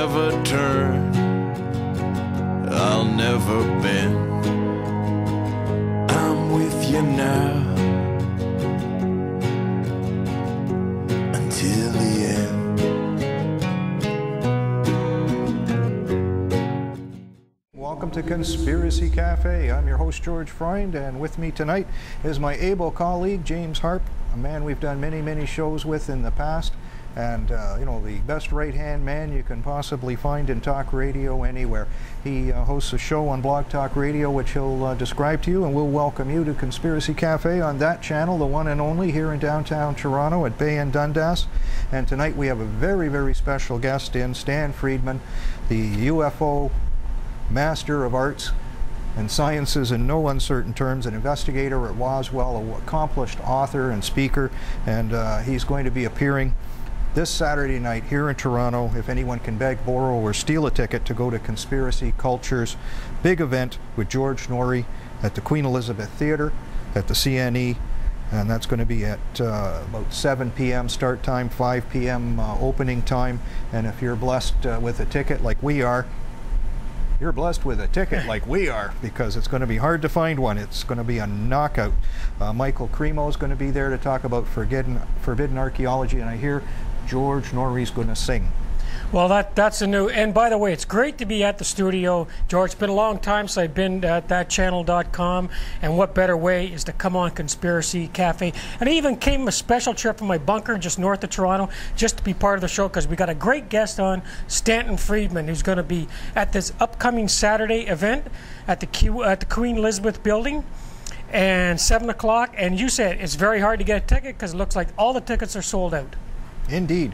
never turn, I'll never bend. I'm with you now until the end. Welcome to Conspiracy Cafe. I'm your host, George Freund, and with me tonight is my able colleague, James Harp, a man we've done many shows with in the past, and you know, the best right-hand man you can possibly find in talk radio anywhere. He hosts a show on Blog Talk Radio, which he'll describe to you, and we'll welcome you to Conspiracy Cafe on that channel, the one and only here in downtown Toronto at Bay and Dundas. And tonight we have a very special guest in, Stan Friedman, the UFO Master of Arts and Sciences in no uncertain terms, an investigator at Roswell, an accomplished author and speaker, and he's going to be appearing this Saturday night here in Toronto. If anyone can beg, borrow, or steal a ticket to go to Conspiracy Culture's big event with George Norrie at the Queen Elizabeth Theatre at the CNE, and that's going to be at about 7 p.m. start time, 5 p.m. Opening time. And if you're blessed with a ticket like we are, you're blessed with a ticket like we are, because it's going to be hard to find one. It's going to be a knockout. Michael Cremo is going to be there to talk about forbidden archaeology, and I hear George Norrie's going to sing. Well, that's a new, and by the way, it's great to be at the studio, George. It's been a long time since I've been at ThatChannel.com, and what better way is to come on Conspiracy Cafe. And I even came a special trip from my bunker just north of Toronto just to be part of the show, because we got a great guest on, Stanton Friedman, who's going to be at this upcoming Saturday event at the Queen Elizabeth building, and 7 o'clock. And you said it's very hard to get a ticket because it looks like all the tickets are sold out. Indeed.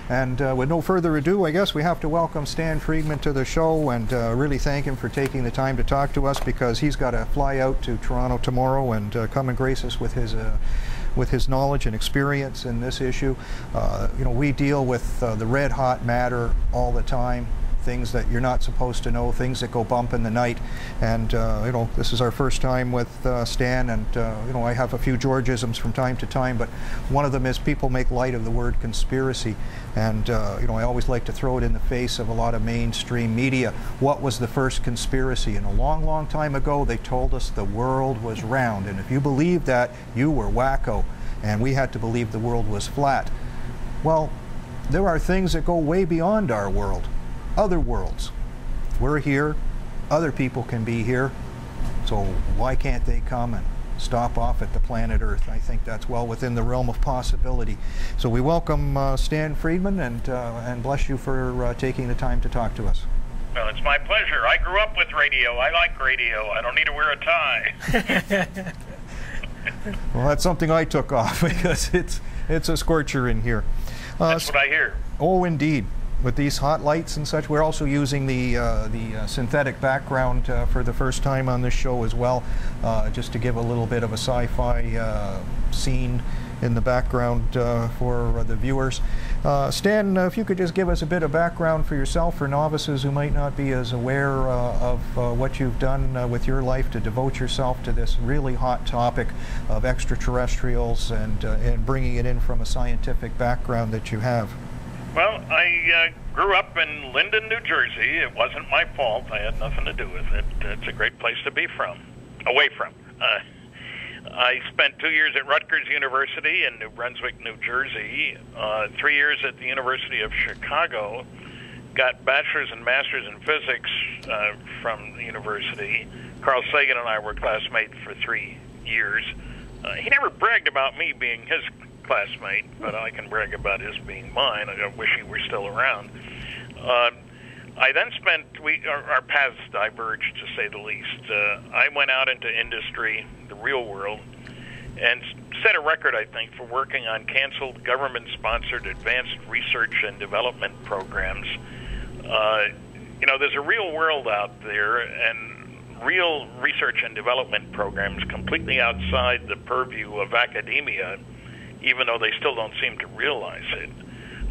And with no further ado, I guess we have to welcome Stan Friedman to the show, and really thank him for taking the time to talk to us, because he's got to fly out to Toronto tomorrow and come and grace us with his knowledge and experience in this issue. You know, we deal with the red hot matter all the time, things that you're not supposed to know, things that go bump in the night. And you know, this is our first time with Stan, and you know, I have a few Georgisms from time to time, but one of them is people make light of the word conspiracy, and you know, I always like to throw it in the face of a lot of mainstream media. What was the first conspiracy? And a long time ago they told us the world was round, and if you believed that, you were wacko, and we had to believe the world was flat. Well, there are things that go way beyond our world. Other worlds. We're here, other people can be here, so why can't they come and stop off at the planet Earth? I think that's well within the realm of possibility. So we welcome Stan Friedman, and bless you for taking the time to talk to us. Well, it's my pleasure. I grew up with radio. I like radio. I don't need to wear a tie. Well, that's something I took off, because it's a scorcher in here. That's what I hear. Oh, indeed. With these hot lights and such, we're also using the synthetic background for the first time on this show as well, just to give a little bit of a sci-fi scene in the background for the viewers. Stan, if you could just give us a bit of background for yourself, for novices who might not be as aware of what you've done with your life to devote yourself to this really hot topic of extraterrestrials, and bringing it in from a scientific background that you have. Well, I grew up in Linden, New Jersey. It wasn't my fault. I had nothing to do with it. It's a great place to be away from. I spent 2 years at Rutgers University in New Brunswick, New Jersey, 3 years at the University of Chicago, got bachelor's and master's in physics from the university. Carl Sagan and I were classmates for 3 years. He never bragged about me being his classmate, but I can brag about his being mine. I wish he were still around. I then spent, our paths diverged, to say the least. I went out into industry, the real world, and set a record, I think, for working on canceled government-sponsored advanced research and development programs. You know, there's a real world out there, and real research and development programs completely outside the purview of academia, even though they still don't seem to realize it.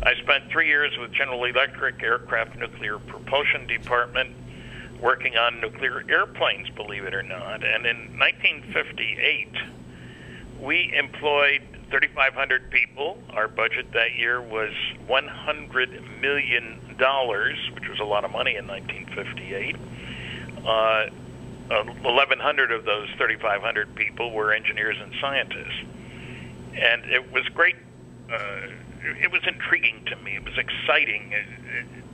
I spent 3 years with General Electric Aircraft Nuclear Propulsion Department working on nuclear airplanes, believe it or not. And in 1958, we employed 3,500 people. Our budget that year was $100 million, which was a lot of money in 1958. 1,100 of those 3,500 people were engineers and scientists. And it was great. It was intriguing to me. It was exciting.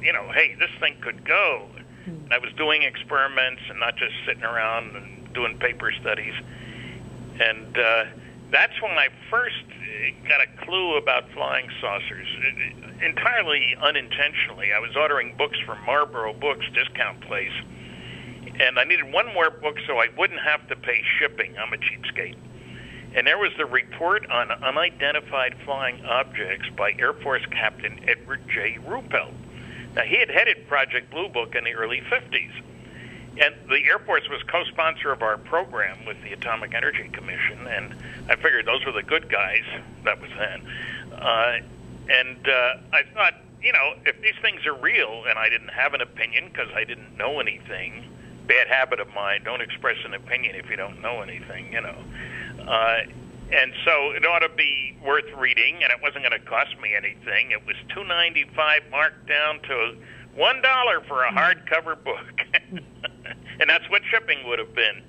Hey, this thing could go. And I was doing experiments and not just sitting around and doing paper studies. And that's when I first got a clue about flying saucers. Entirely unintentionally, I was ordering books from Marlboro Books, discount place. And I needed one more book so I wouldn't have to pay shipping. I'm a cheapskate. And there was the report on unidentified flying objects by Air Force Captain Edward J. Ruppelt. Now, he had headed Project Blue Book in the early 50s. And the Air Force was co-sponsor of our program with the Atomic Energy Commission, and I figured those were the good guys. That was then. I thought, if these things are real, and I didn't have an opinion because I didn't know anything, bad habit of mine, don't express an opinion if you don't know anything, and so it ought to be worth reading, and it wasn't going to cost me anything. It was $2.95 marked down to $1 for a hardcover book, and that's what shipping would have been.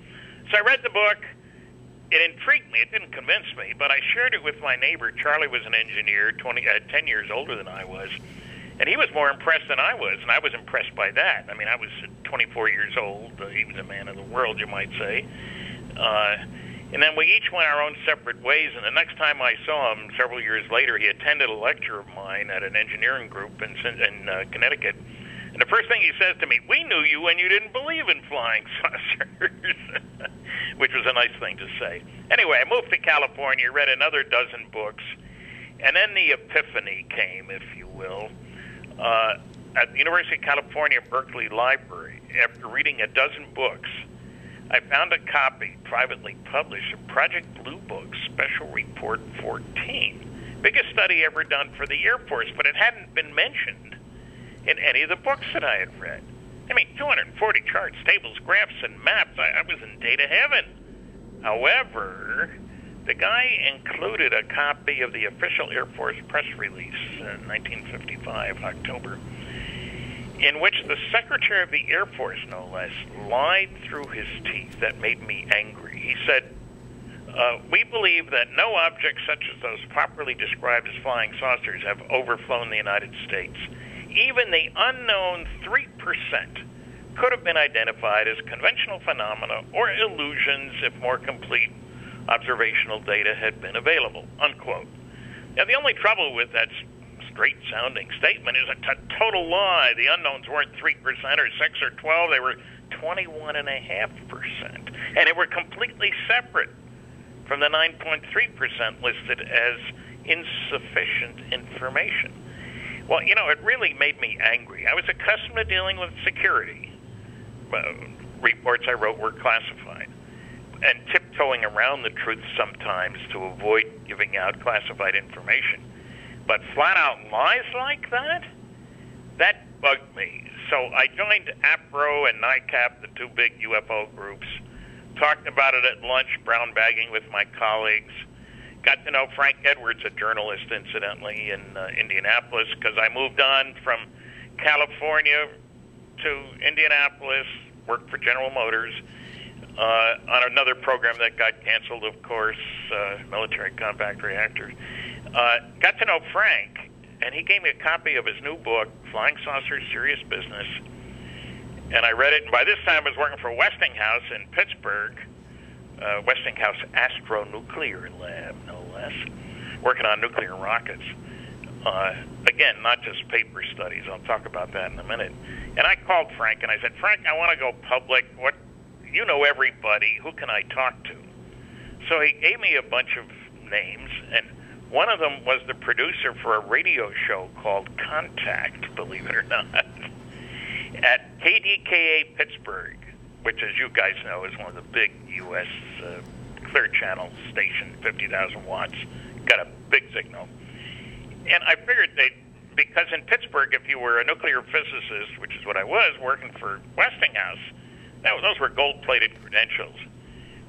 So I read the book. It intrigued me. It didn't convince me, but I shared it with my neighbor. Charlie was an engineer, 10 years older than I was, and he was more impressed than I was, and I was impressed by that. I mean, I was 24 years old. He was a man of the world, you might say. And then we each went our own separate ways, and the next time I saw him, several years later, he attended a lecture of mine at an engineering group in Connecticut. And the first thing he says to me, "We knew you when you didn't believe in flying saucers," which was a nice thing to say. Anyway, I moved to California, read another dozen books, and then the epiphany came, if you will. At the University of California, Berkeley Library, after reading a dozen books, I found a copy, privately published, of Project Blue Book, Special Report 14. Biggest study ever done for the Air Force, but it hadn't been mentioned in any of the books that I had read. I mean, 240 charts, tables, graphs, and maps. I was in data heaven. However, the guy included a copy of the official Air Force press release in 1955, October, in which the Secretary of the Air Force, no less, lied through his teeth. That made me angry. He said, "We believe that no objects such as those properly described as flying saucers have overflown the United States. Even the unknown 3% could have been identified as conventional phenomena or illusions if more complete observational data had been available," unquote. Now, the only trouble with that straight-sounding statement is a total lie. The unknowns weren't 3% or 6 or 12. They were 21.5%. And they were completely separate from the 9.3% listed as insufficient information. Well, it really made me angry. I was accustomed to dealing with security. Reports I wrote were classified, and tiptoeing around the truth sometimes to avoid giving out classified information. But flat-out lies like that bugged me. So I joined APRO and NICAP, the two big UFO groups, talked about it at lunch, brown bagging with my colleagues, got to know Frank Edwards, a journalist, incidentally, in Indianapolis, because I moved on from California to Indianapolis, worked for General Motors on another program that got canceled, of course, military compact reactors. Got to know Frank, and he gave me a copy of his new book, Flying Saucers, Serious Business, and I read it. And by this time, I was working for Westinghouse in Pittsburgh, Westinghouse Astronuclear Lab, no less, working on nuclear rockets. Again, not just paper studies. I'll talk about that in a minute. And I called Frank, and I said, "Frank, I want to go public. You know everybody. Who can I talk to?" So he gave me a bunch of names, and one of them was the producer for a radio show called Contact, believe it or not, at KDKA Pittsburgh, which, as you guys know, is one of the big U.S. Clear Channel station, 50,000 watts, got a big signal. And I figured because in Pittsburgh, if you were a nuclear physicist, which is what I was, working for Westinghouse, those were gold-plated credentials.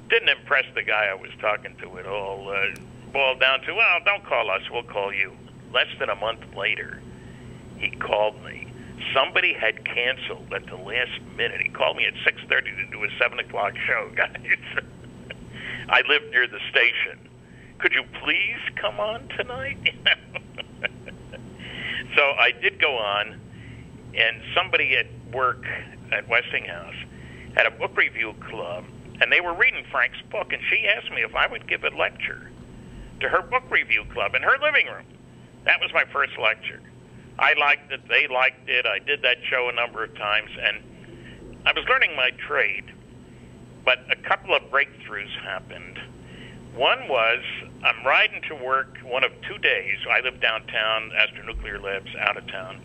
Didn't impress the guy I was talking to at all. boiled down to, well, don't call us, we'll call you. Less than a month later, he called me. Somebody had canceled at the last minute. He called me at 6:30 to do a 7 o'clock show, guys. I live near the station. Could you please come on tonight? So I did go on, and somebody at work at Westinghouse had a book review club, and they were reading Frank's book, and she asked me if I would give a lecture to her book review club in her living room. That was my first lecture. I liked it. They liked it. I did that show a number of times, and I was learning my trade, but a couple of breakthroughs happened. One was I'm riding to work one of 2 days. I live downtown, Astronuclear Labs, out of town,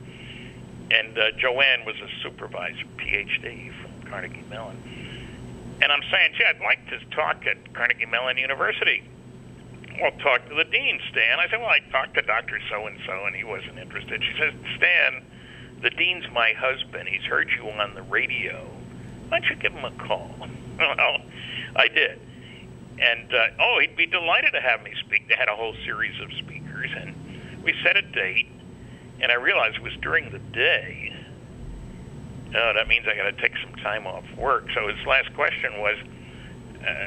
and Joanne was a supervisor, PhD from Carnegie Mellon. And I'm saying, gee, I'd like to talk at Carnegie Mellon University. Well, talk to the dean, Stan. I said, well, I talked to Dr. So-and-so, and he wasn't interested. She says, Stan, the dean's my husband. He's heard you on the radio. Why don't you give him a call? Well, I did. And, he'd be delighted to have me speak. They had a whole series of speakers, and we set a date, and I realized it was during the day. That means I got to take some time off work. So his last question was,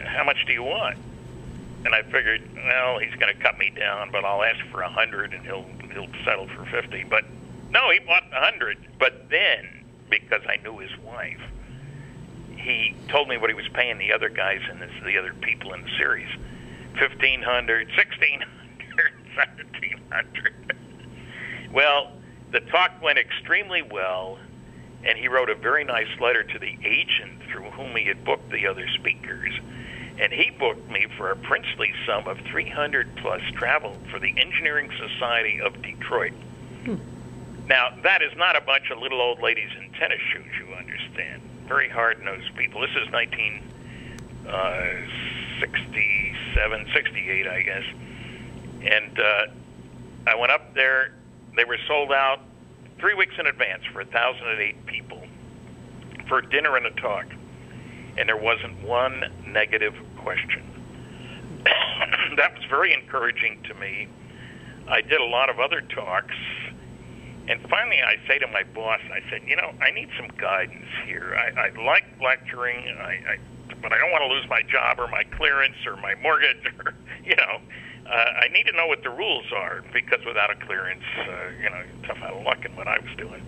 how much do you want? And I figured, well, he's going to cut me down, but I'll ask for 100, and he'll settle for 50. But no, he bought 100. But then, because I knew his wife, he told me what he was paying the other guys and the other people in the series: $1,500, $1,600, $1,700. Well, the talk went extremely well, and he wrote a very nice letter to the agent through whom he had booked the other speakers. And he booked me for a princely sum of $300+ travel for the Engineering Society of Detroit. Now, that is not a bunch of little old ladies in tennis shoes, you understand. Very hard-nosed people. This is 1967, 68, I guess. And I went up there. They were sold out 3 weeks in advance for 1,008 people for dinner and a talk. And there wasn't one negative question. That was very encouraging to me. I did a lot of other talks, and finally I say to my boss, I said, I need some guidance here. I like lecturing, but I don't want to lose my job or my clearance or my mortgage, or, I need to know what the rules are, because without a clearance, you're tough out of luck in what I was doing.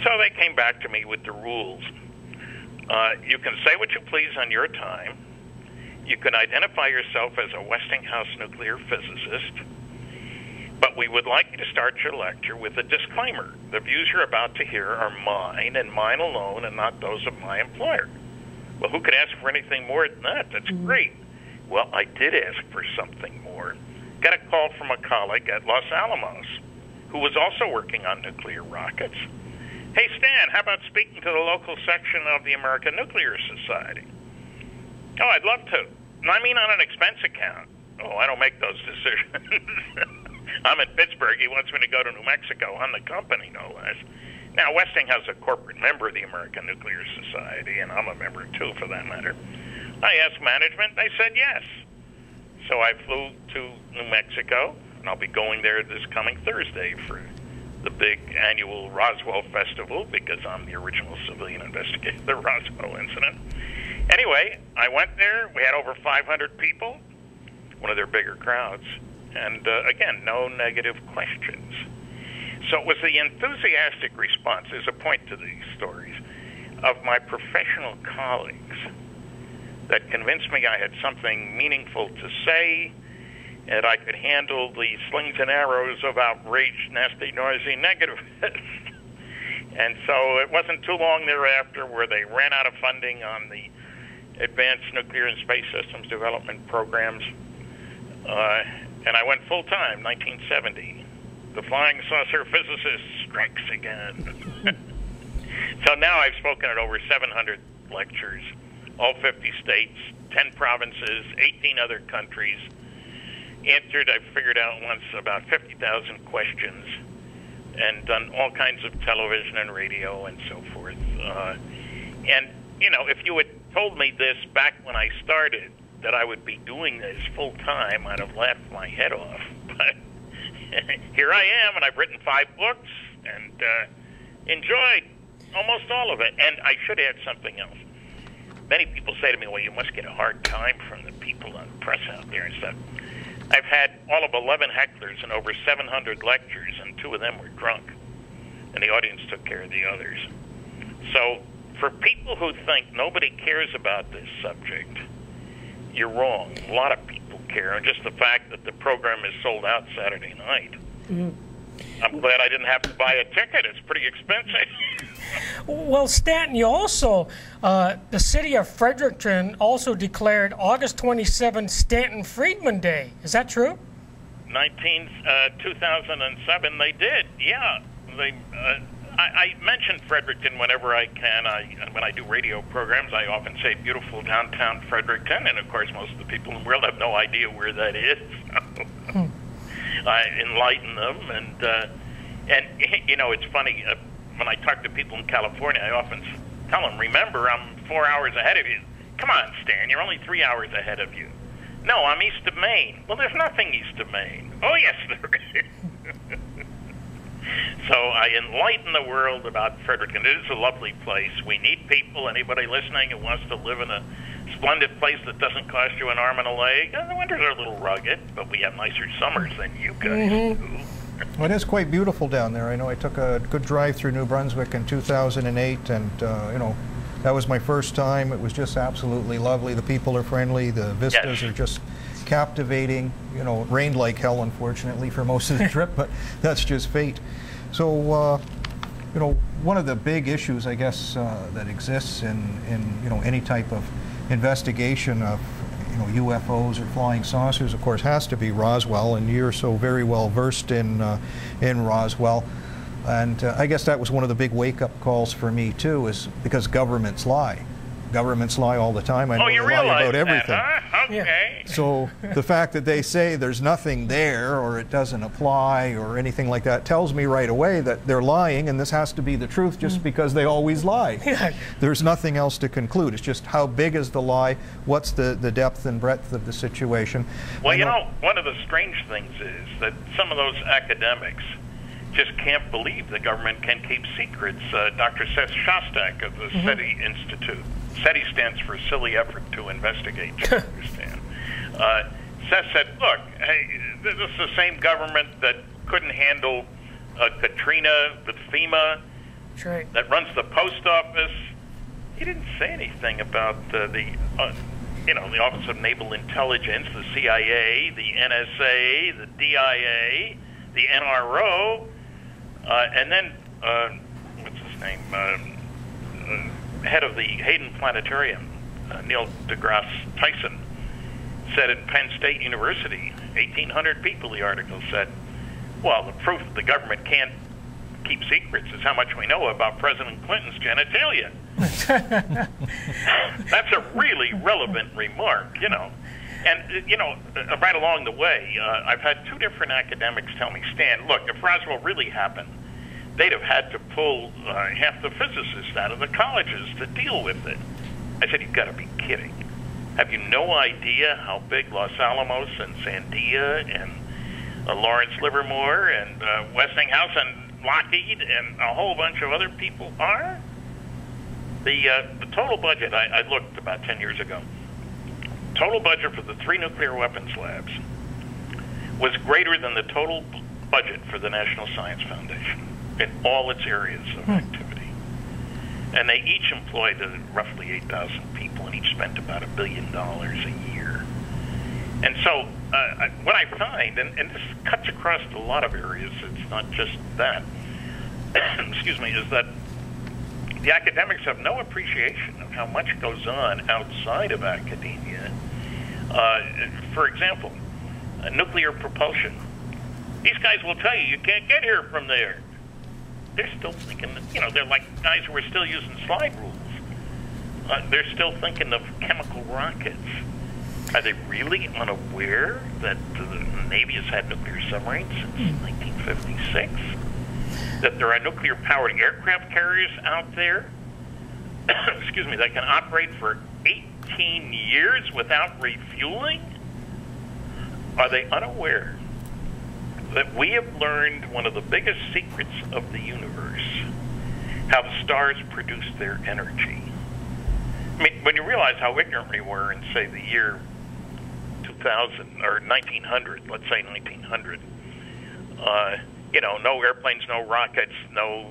So they came back to me with the rules. You can say what you please on your time. You can identify yourself as a Westinghouse nuclear physicist. But we would like you to start your lecture with a disclaimer. The views you're about to hear are mine and mine alone, and not those of my employer. Well, who could ask for anything more than that? That's great. Well, I did ask for something more. Got a call from a colleague at Los Alamos who was also working on nuclear rockets. Hey, Stan, how about speaking to the local section of the American Nuclear Society? Oh, I'd love to. I mean, on an expense account. Oh, I don't make those decisions. I'm in Pittsburgh. He wants me to go to New Mexico on the company, no less. Now, Westinghouse is a corporate member of the American Nuclear Society, and I'm a member, too, for that matter. I asked management. They said yes. So I flew to New Mexico, and I'll be going there this coming Thursday for the big annual Roswell Festival, because I'm the original civilian investigator of the Roswell incident. Anyway, I went there. We had over 500 people, one of their bigger crowds, and again, no negative questions. So it was the enthusiastic response, there's a point to these stories, of my professional colleagues that convinced me I had something meaningful to say, and I could handle the slings and arrows of outraged, nasty, noisy negativists. And so it wasn't too long thereafter where they ran out of funding on the Advanced Nuclear and Space Systems Development programs, and I went full-time, 1970. The flying saucer physicist strikes again. So now I've spoken at over 700 lectures, all 50 states, 10 provinces, 18 other countries. Answered, I figured out once, about 50,000 questions, and done all kinds of television and radio and so forth. And, if you had told me this back when I started, that I would be doing this full time, I'd have laughed my head off. But here I am, and I've written 5 books and enjoyed almost all of it. And I should add something else. Many people say to me, well, you must get a hard time from the people on the press out there and stuff. I've had all of 11 hecklers and over 700 lectures, and 2 of them were drunk. And the audience took care of the others. So for people who think nobody cares about this subject, you're wrong. A lot of people care. And just the fact that the program is sold out Saturday night, I'm glad I didn't have to buy a ticket. It's pretty expensive. Well, Stanton, you also, the city of Fredericton also declared August 27 Stanton Friedman Day. Is that true? 2007 they did, yeah. I mention Fredericton whenever I can. When I do radio programs, I often say beautiful downtown Fredericton, and of course most of the people in the world have no idea where that is. So I enlighten them, and you know, it's funny, when I talk to people in California, I often tell them, remember, I'm 4 hours ahead of you. Come on, Stan, you're only 3 hours ahead of you. No, I'm east of Maine. Well, there's nothing east of Maine. Oh, yes, there is. So I enlighten the world about Fredericton. It is a lovely place. We need people, anybody listening who wants to live in a splendid place that doesn't cost you an arm and a leg. The winters are a little rugged, but we have nicer summers than you guys do. Well, it is quite beautiful down there. I know I took a good drive through New Brunswick in 2008, and you know, that was my first time. It was just absolutely lovely. The people are friendly. The vistas are just captivating. You know, it rained like hell, unfortunately, for most of the trip, but that's just fate. So, you know, one of the big issues, I guess, that exists in you know, any type of investigation of, you know, UFOs or flying saucers, of course, has to be Roswell, and you're so very well versed in Roswell. And I guess that was one of the big wake-up calls for me too, is because governments lie. Governments lie all the time. I know they lie about everything. That, huh? Okay. So the fact that they say there's nothing there, or it doesn't apply, or anything like that, tells me right away that they're lying, and this has to be the truth, just because they always lie. There's nothing else to conclude. It's just how big is the lie, what's the depth and breadth of the situation. Well, you know, one of the strange things is that some of those academics just can't believe the government can keep secrets. Dr. Seth Shostak of the SETI Institute. SETI stands for Silly Effort to Investigate, you understand. Seth said, look, hey, this is the same government that couldn't handle Katrina with FEMA, that runs the post office. He didn't say anything about you know, the Office of Naval Intelligence, the CIA, the NSA, the DIA, the NRO, and then, what's his name, head of the Hayden Planetarium, Neil deGrasse Tyson, said at Penn State University, 1,800 people, the article said, well, the proof that the government can't keep secrets is how much we know about President Clinton's genitalia. That's a really relevant remark, you know. And, you know, right along the way, I've had 2 different academics tell me, Stan, look, if Roswell really happened, they'd have had to pull half the physicists out of the colleges to deal with it. I said, you've got to be kidding. Have you no idea how big Los Alamos and Sandia and Lawrence Livermore and Westinghouse and Lockheed and a whole bunch of other people are? The total budget, I looked about 10 years ago, total budget for the 3 nuclear weapons labs was greater than the total budget for the National Science Foundation in all its areas of activity. And they each employed roughly 8,000 people and each spent about $1 billion a year. And so what I find, and this cuts across a lot of areas, it's not just that, excuse me, is that the academics have no appreciation of how much goes on outside of academia. For example, nuclear propulsion. These guys will tell you can't get here from there. They're still thinking, you know, they're like guys who are still using slide rules. They're still thinking of chemical rockets. Are they really unaware that the Navy has had nuclear submarines since 1956? That there are nuclear-powered aircraft carriers out there, excuse me, that can operate for 8 14 years without refueling? Are they unaware that we have learned one of the biggest secrets of the universe, how the stars produce their energy? I mean, when you realize how ignorant we were in, say, the year 2000 or 1900, let's say 1900, you know, no airplanes, no rockets, no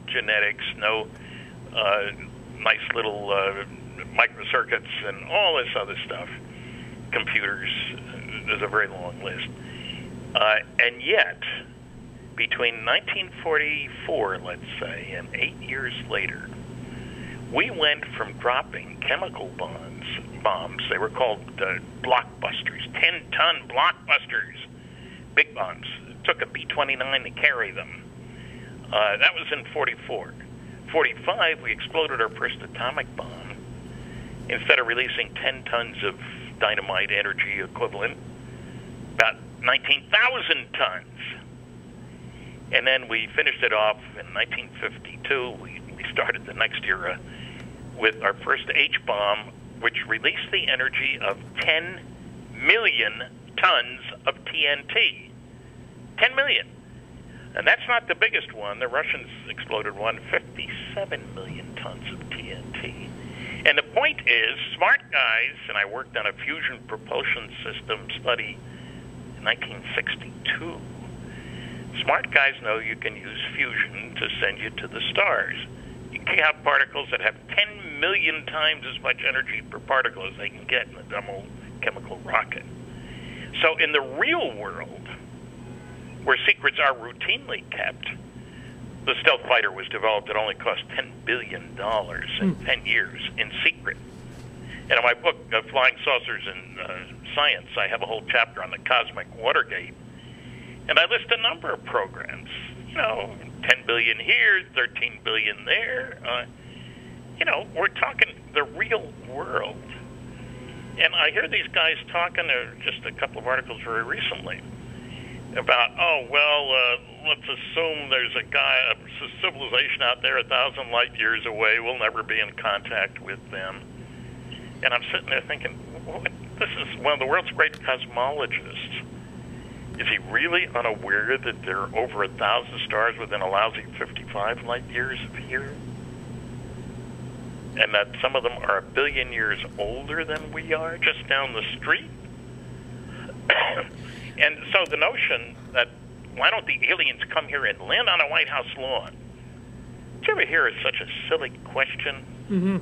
genetics, no nice little microcircuits and all this other stuff, computers, there's a very long list. And yet, between 1944, let's say, and 8 years later, we went from dropping chemical bombs, they were called blockbusters, 10-ton blockbusters, big bombs. It took a B-29 to carry them. That was in 44. 45, we exploded our first atomic bomb. Instead of releasing 10 tons of dynamite energy equivalent, about 19,000 tons. And then we finished it off in 1952. We started the next era with our first H-bomb, which released the energy of 10 million tons of TNT. 10 million. And that's not the biggest one. The Russians exploded one, 57 million tons of TNT. And the point is, smart guys, and I worked on a fusion propulsion system study in 1962, smart guys know you can use fusion to send you to the stars. You can have particles that have 10 million times as much energy per particle as they can get in a dumb old chemical rocket. So in the real world, where secrets are routinely kept, the stealth fighter was developed. It only cost $10 billion in 10 years in secret. And in my book, Flying Saucers in Science, I have a whole chapter on the cosmic Watergate. And I list a number of programs. You know, 10 billion here, 13 billion there. You know, we're talking the real world. And I hear these guys talking, just a couple of articles very recently, about, let's assume there's a civilization out there 1,000 light years away. We'll never be in contact with them. And I'm sitting there thinking, this is one of the world's great cosmologists. Is he really unaware that there are over 1,000 stars within a lousy 55 light years of here? And that some of them are 1 billion years older than we are, just down the street? And so the notion that, why don't the aliens come here and land on a White House lawn? Did you ever hear such a silly question? Mm-hmm.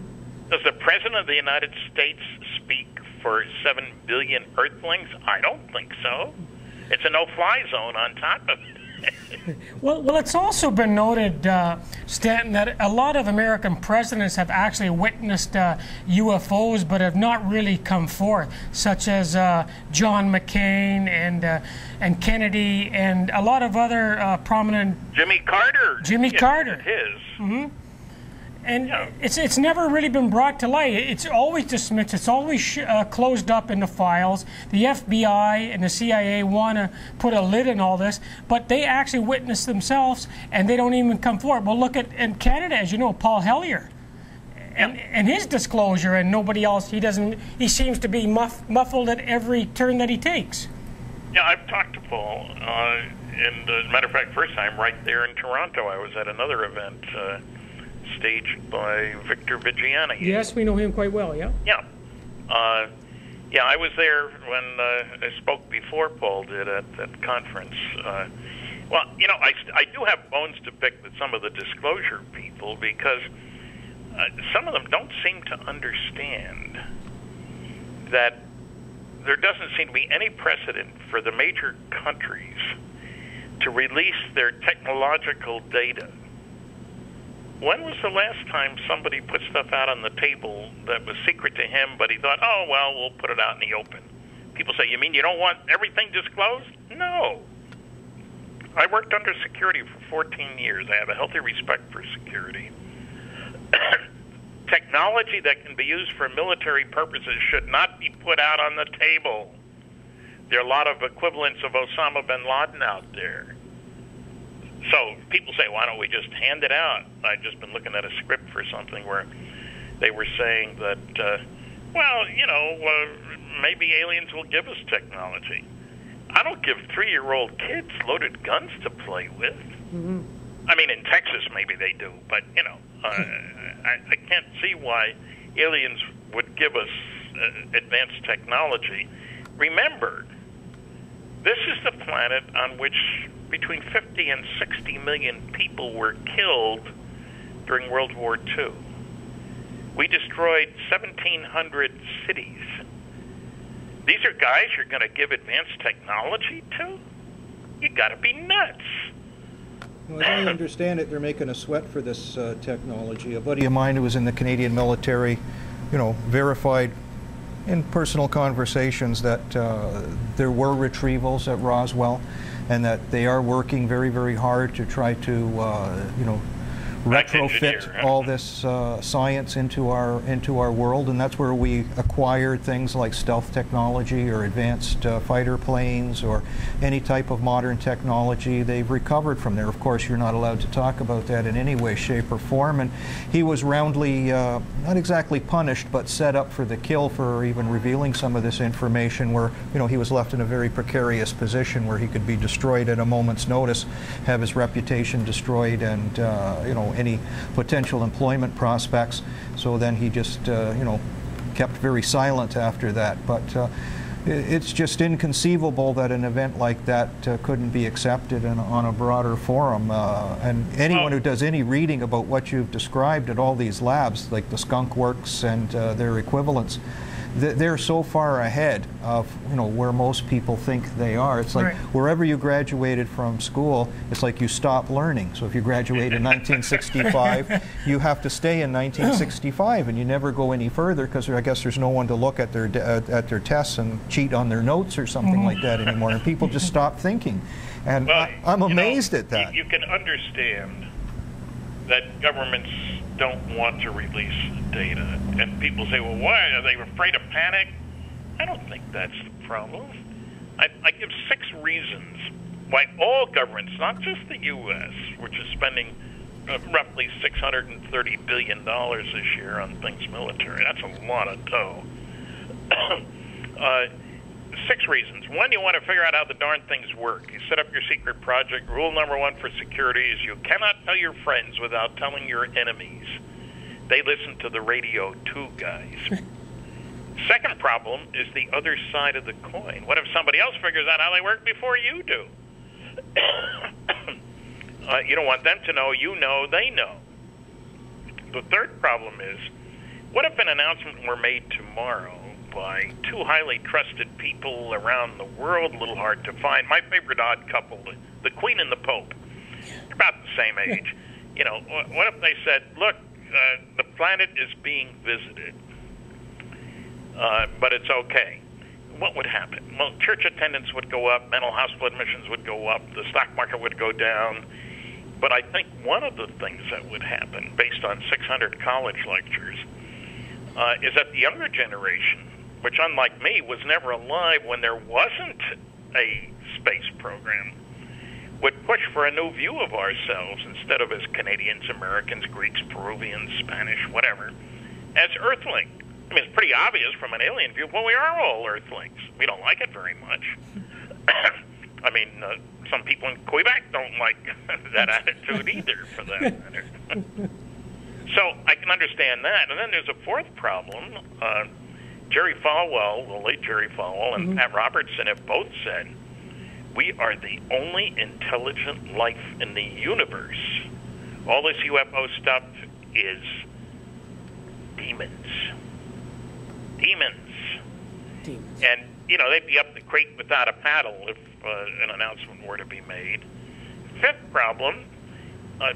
Does the President of the United States speak for 7 billion Earthlings? I don't think so. It's a no-fly zone on top of it. Well, it's also been noted, Stanton, that a lot of American presidents have actually witnessed UFOs, but have not really come forth, such as John McCain and Kennedy and a lot of other prominent. Jimmy Carter. His. Mm-hmm. And it's never really been brought to light. It's always dismissed. It's always closed up in the files. The FBI and the CIA want to put a lid on all this, but they actually witness themselves, and they don't even come forward. Well, look at in Canada, as you know, Paul Hellyer, and his disclosure, and nobody else. He seems to be muffled at every turn that he takes. Yeah, I've talked to Paul, and as a matter of fact, first time right there in Toronto, I was at another event. Staged by Victor Vigiani. Yes, we know him quite well, yeah? Yeah. I was there when I spoke before Paul did at that conference. Well, you know, I do have bones to pick with some of the disclosure people because some of them don't seem to understand that there doesn't seem to be any precedent for the major countries to release their technological data. When was the last time somebody put stuff out on the table that was secret to him, but he thought, oh, well, we'll put it out in the open? People say, you mean you don't want everything disclosed? No. I worked under security for 14 years. I have a healthy respect for security. Technology that can be used for military purposes should not be put out on the table. There are a lot of equivalents of Osama bin Laden out there. So people say, why don't we just hand it out? I've just been looking at a script for something where they were saying that, Well, maybe aliens will give us technology. I don't give 3-year-old kids loaded guns to play with. Mm-hmm. I mean, in Texas, maybe they do, but, I can't see why aliens would give us advanced technology. Remember, this is the planet on which between 50 and 60 million people were killed during World War II. We destroyed 1,700 cities. These are guys you're going to give advanced technology to? You got to be nuts. Well, as I understand it, they're making a sweat for this technology. A buddy of mine who was in the Canadian military, verified in personal conversations that there were retrievals at Roswell, and that they are working very, very hard to try to, retrofit all this science into our world, and that's where we acquired things like stealth technology or advanced fighter planes or any type of modern technology. They've recovered from there. Of course, you're not allowed to talk about that in any way, shape, or form. And he was roundly, not exactly punished, but set up for the kill for even revealing some of this information. Where he was left in a very precarious position where he could be destroyed at a moment's notice, have his reputation destroyed, and any potential employment prospects. So then he just, kept very silent after that. But it's just inconceivable that an event like that couldn't be accepted on a broader forum. And anyone who does any reading about what you've described at all these labs, like the Skunk Works and their equivalents, they're so far ahead of where most people think they are. It's like wherever you graduated from school, it's like you stop learning. So if you graduate in 1965, you have to stay in 1965, and you never go any further because I guess there's no one to look at their tests and cheat on their notes or something like that anymore. And people just stop thinking, and I'm amazed at that. You can understand that governments don't want to release data. And people say, well, why? Are they afraid of panic? I don't think that's the problem. I give 6 reasons why all governments, not just the U.S., which is spending roughly $630 billion this year on things military. That's a lot of dough. 6 reasons. 1, you want to figure out how the darn things work. You set up your secret project. Rule number 1 for security is you cannot tell your friends without telling your enemies. They listen to the radio too, guys. Second problem is the other side of the coin. What if somebody else figures out how they work before you do? You don't want them to know you know they know. The third problem is, what if an announcement were made tomorrow by 2 highly trusted people around the world, a little hard to find? My favorite odd couple, the Queen and the Pope. They're about the same age. What if they said, look, the planet is being visited, but it's okay? What would happen? Well, church attendance would go up, mental hospital admissions would go up, the stock market would go down. But I think one of the things that would happen, based on 600 college lectures, is that the younger generation, which unlike me was never alive when there wasn't a space program, would push for a new view of ourselves instead of as Canadians, Americans, Greeks, Peruvians, Spanish, whatever, as Earthling. I mean, it's pretty obvious from an alien view, well, we are all Earthlings. We don't like it very much. I mean, some people in Quebec don't like that attitude either, for that matter. So I can understand that. And then there's a fourth problem. Jerry Falwell, the late Jerry Falwell, and Pat Robertson have both said, we are the only intelligent life in the universe. All this UFO stuff is demons. Demons. And, they'd be up the creek without a paddle if an announcement were to be made. Fifth problem,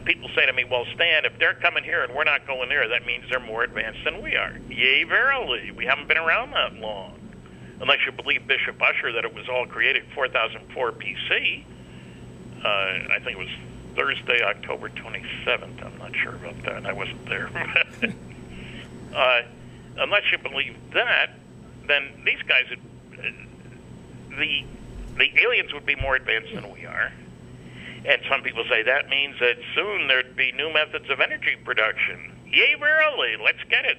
people say to me, well, Stan, if they're coming here and we're not going there, that means they're more advanced than we are. Yea, verily. We haven't been around that long. Unless you believe Bishop Usher that it was all created 4004 BC. I think it was Thursday, October 27th. I'm not sure about that. I wasn't there. Unless you believe that, then these guys, the aliens would be more advanced than we are. And some people say that means that soon there'd be new methods of energy production. Yea, verily, let's get it.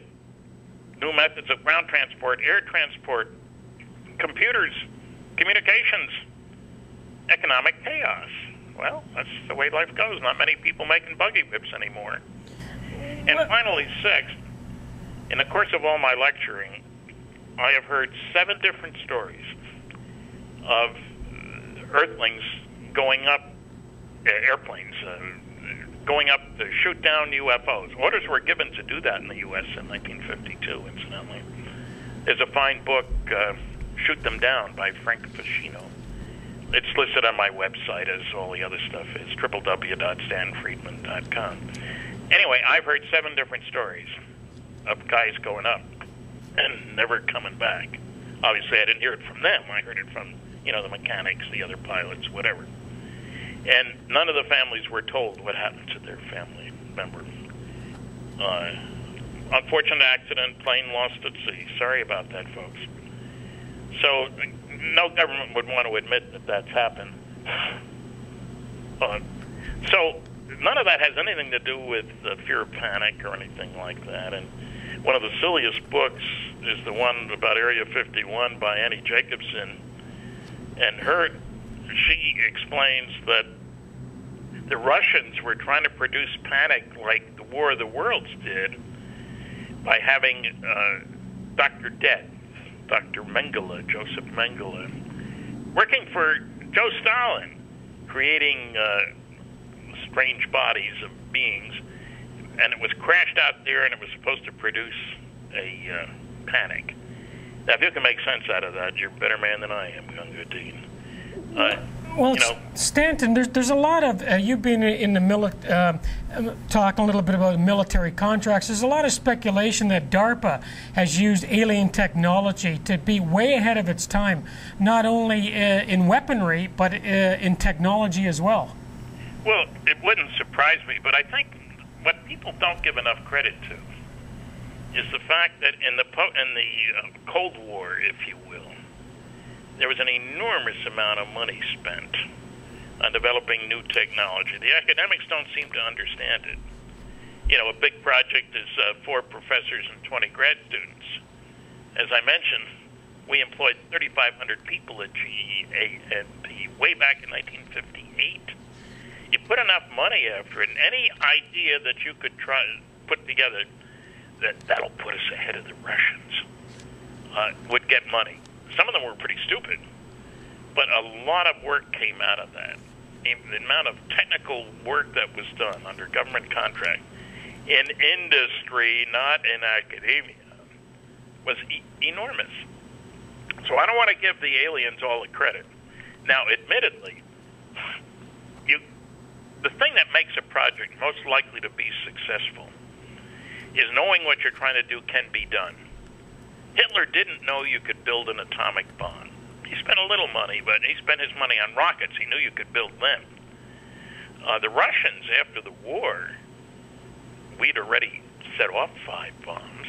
new methods of ground transport, air transport, computers, communications, economic chaos. Well, that's the way life goes. Not many people making buggy whips anymore. And finally, sixth, in the course of all my lecturing, I have heard 7 different stories of Earthlings going up, airplanes, going up to shoot down UFOs. Orders were given to do that in the U.S. in 1952, incidentally. There's a fine book, Shoot Them Down, by Frank Ficino. It's listed on my website, as all the other stuff is, www.stanfriedman.com. Anyway, I've heard 7 different stories of guys going up and never coming back. Obviously, I didn't hear it from them. I heard it from, the mechanics, the other pilots, whatever. And none of the families were told what happened to their family member. Unfortunate accident, plane lost at sea. Sorry about that, folks. So no government would want to admit that that's happened. So none of that has anything to do with fear of panic or anything like that. And one of the silliest books is the one about Area 51 by Annie Jacobson. And she explains that the Russians were trying to produce panic like the War of the Worlds did by having Dr. Death, Dr. Mengele, Joseph Mengele, working for Joe Stalin, creating strange bodies of beings, and it was crashed out there, and it was supposed to produce a panic. Now, if you can make sense out of that, you're a better man than I am, Gunga Dean. Stanton, there's a lot of, you've been in the talking a little bit about military contracts. There's a lot of speculation that DARPA has used alien technology to be way ahead of its time, not only in weaponry, but in technology as well. Well, it wouldn't surprise me, but I think what people don't give enough credit to is the fact that in the Cold War, if you will, there was an enormous amount of money spent on developing new technology. The academics don't seem to understand it. A big project is 4 professors and 20 grad students. As I mentioned, we employed 3,500 people at GEANP way back in 1958. You put enough money after it, and any idea that you could try to put together that'll put us ahead of the Russians would get money. Some of them were pretty stupid, but a lot of work came out of that. The amount of technical work that was done under government contract in industry, not in academia, was enormous. So I don't want to give the aliens all the credit. Now, admittedly, the thing that makes a project most likely to be successful is knowing what you're trying to do can be done. Hitler didn't know you could build an atomic bomb. He spent a little money, but he spent his money on rockets. He knew you could build them. The Russians, after the war, we'd already set off 5 bombs.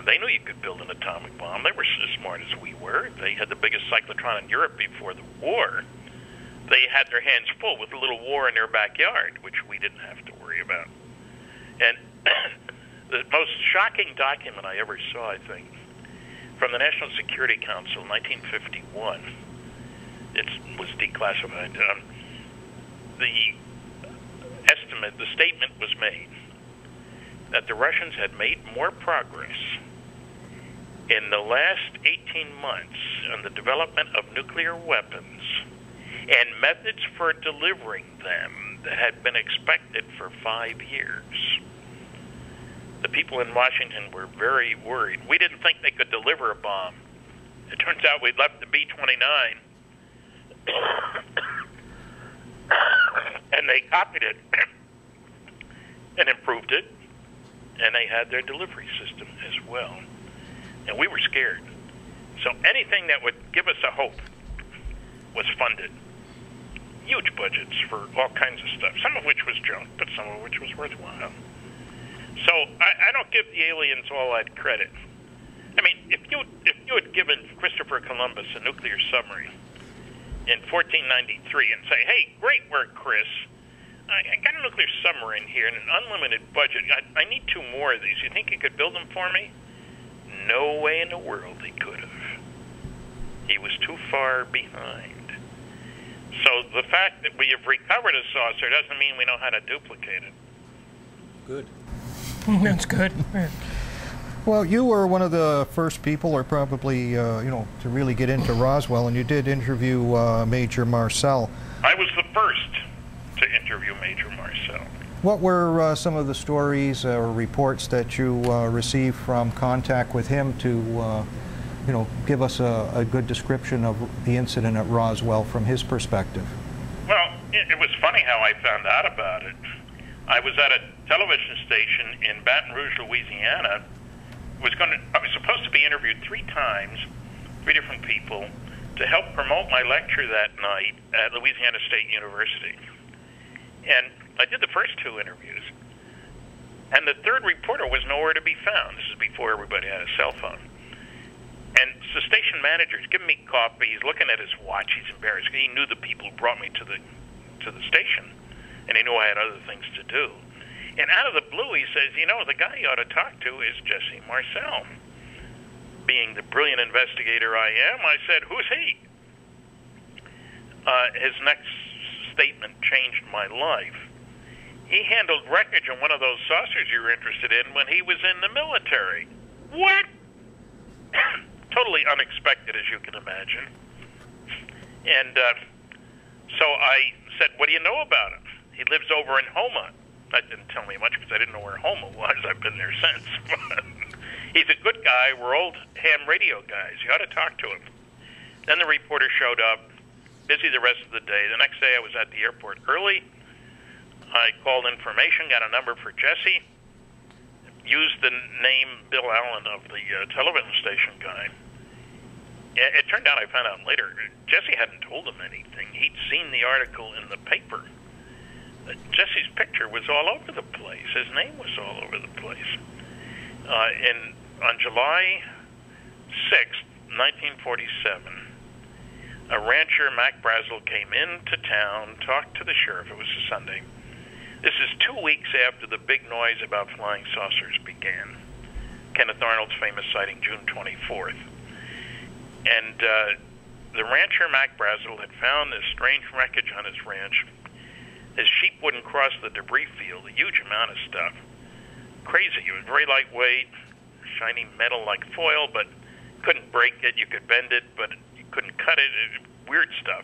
They knew you could build an atomic bomb. They were as smart as we were. They had the biggest cyclotron in Europe before the war. They had their hands full with a little war in their backyard, which we didn't have to worry about. And the most shocking document I ever saw, I think, from the National Security Council in 1951, it was declassified. The statement was made that the Russians had made more progress in the last 18 months on the development of nuclear weapons and methods for delivering them that had been expected for 5 years. The people in Washington were very worried. We didn't think they could deliver a bomb. It turns out we'd left the B-29, and they copied it and improved it, and they had their delivery system as well. And we were scared. So anything that would give us a hope was funded. Huge budgets for all kinds of stuff, some of which was junk, but some of which was worthwhile. So I don't give the aliens all that credit. I mean, if you had given Christopher Columbus a nuclear submarine in 1493 and say, hey, great work, Chris. I got a nuclear submarine here and an unlimited budget. I need 2 more of these. You think you could build them for me? No way in the world he could have. He was too far behind. So the fact that we have recovered a saucer doesn't mean we know how to duplicate it. Good. That's good. Well, you were one of the first people, or probably, to really get into Roswell, and you did interview Major Marcel. I was the first to interview Major Marcel. What were some of the stories or reports that you received from contact with him to, give us a good description of the incident at Roswell from his perspective? Well, it was funny how I found out about it. I was at a television station in Baton Rouge, Louisiana. I was supposed to be interviewed 3 times, 3 different people, to help promote my lecture that night at Louisiana State University. And I did the first 2 interviews. And the third reporter was nowhere to be found. This is before everybody had a cell phone. And the station manager's giving me coffee. He's looking at his watch. He's embarrassed. He knew the people who brought me to the station, and he knew I had other things to do. And out of the blue, he says, the guy you ought to talk to is Jesse Marcel. Being the brilliant investigator I am, I said, who's he? His next statement changed my life. He handled wreckage on one of those saucers you were interested in when he was in the military. What? Totally unexpected, as you can imagine. And so I said, what do you know about him? He lives over in Houma. That didn't tell me much because I didn't know where Houma was. I've been there since. He's a good guy. We're old ham radio guys. You ought to talk to him. Then the reporter showed up, busy the rest of the day. The next day I was at the airport early. I called information, got a number for Jesse, used the name Bill Allen of the television station guy. It turned out, I found out later, Jesse hadn't told him anything. He'd seen the article in the paper. Jesse's picture was all over the place. His name was all over the place. On July 6th, 1947, a rancher, Mac Brazel, came into town, talked to the sheriff. It was a Sunday. This is 2 weeks after the big noise about flying saucers began. Kenneth Arnold's famous sighting, June 24th. And the rancher, Mac Brazel, had found this strange wreckage on his ranch. His sheep wouldn't cross the debris field, a huge amount of stuff. Crazy. It was very lightweight, shiny metal like foil, but couldn't break it. You could bend it, but you couldn't cut it. Weird stuff.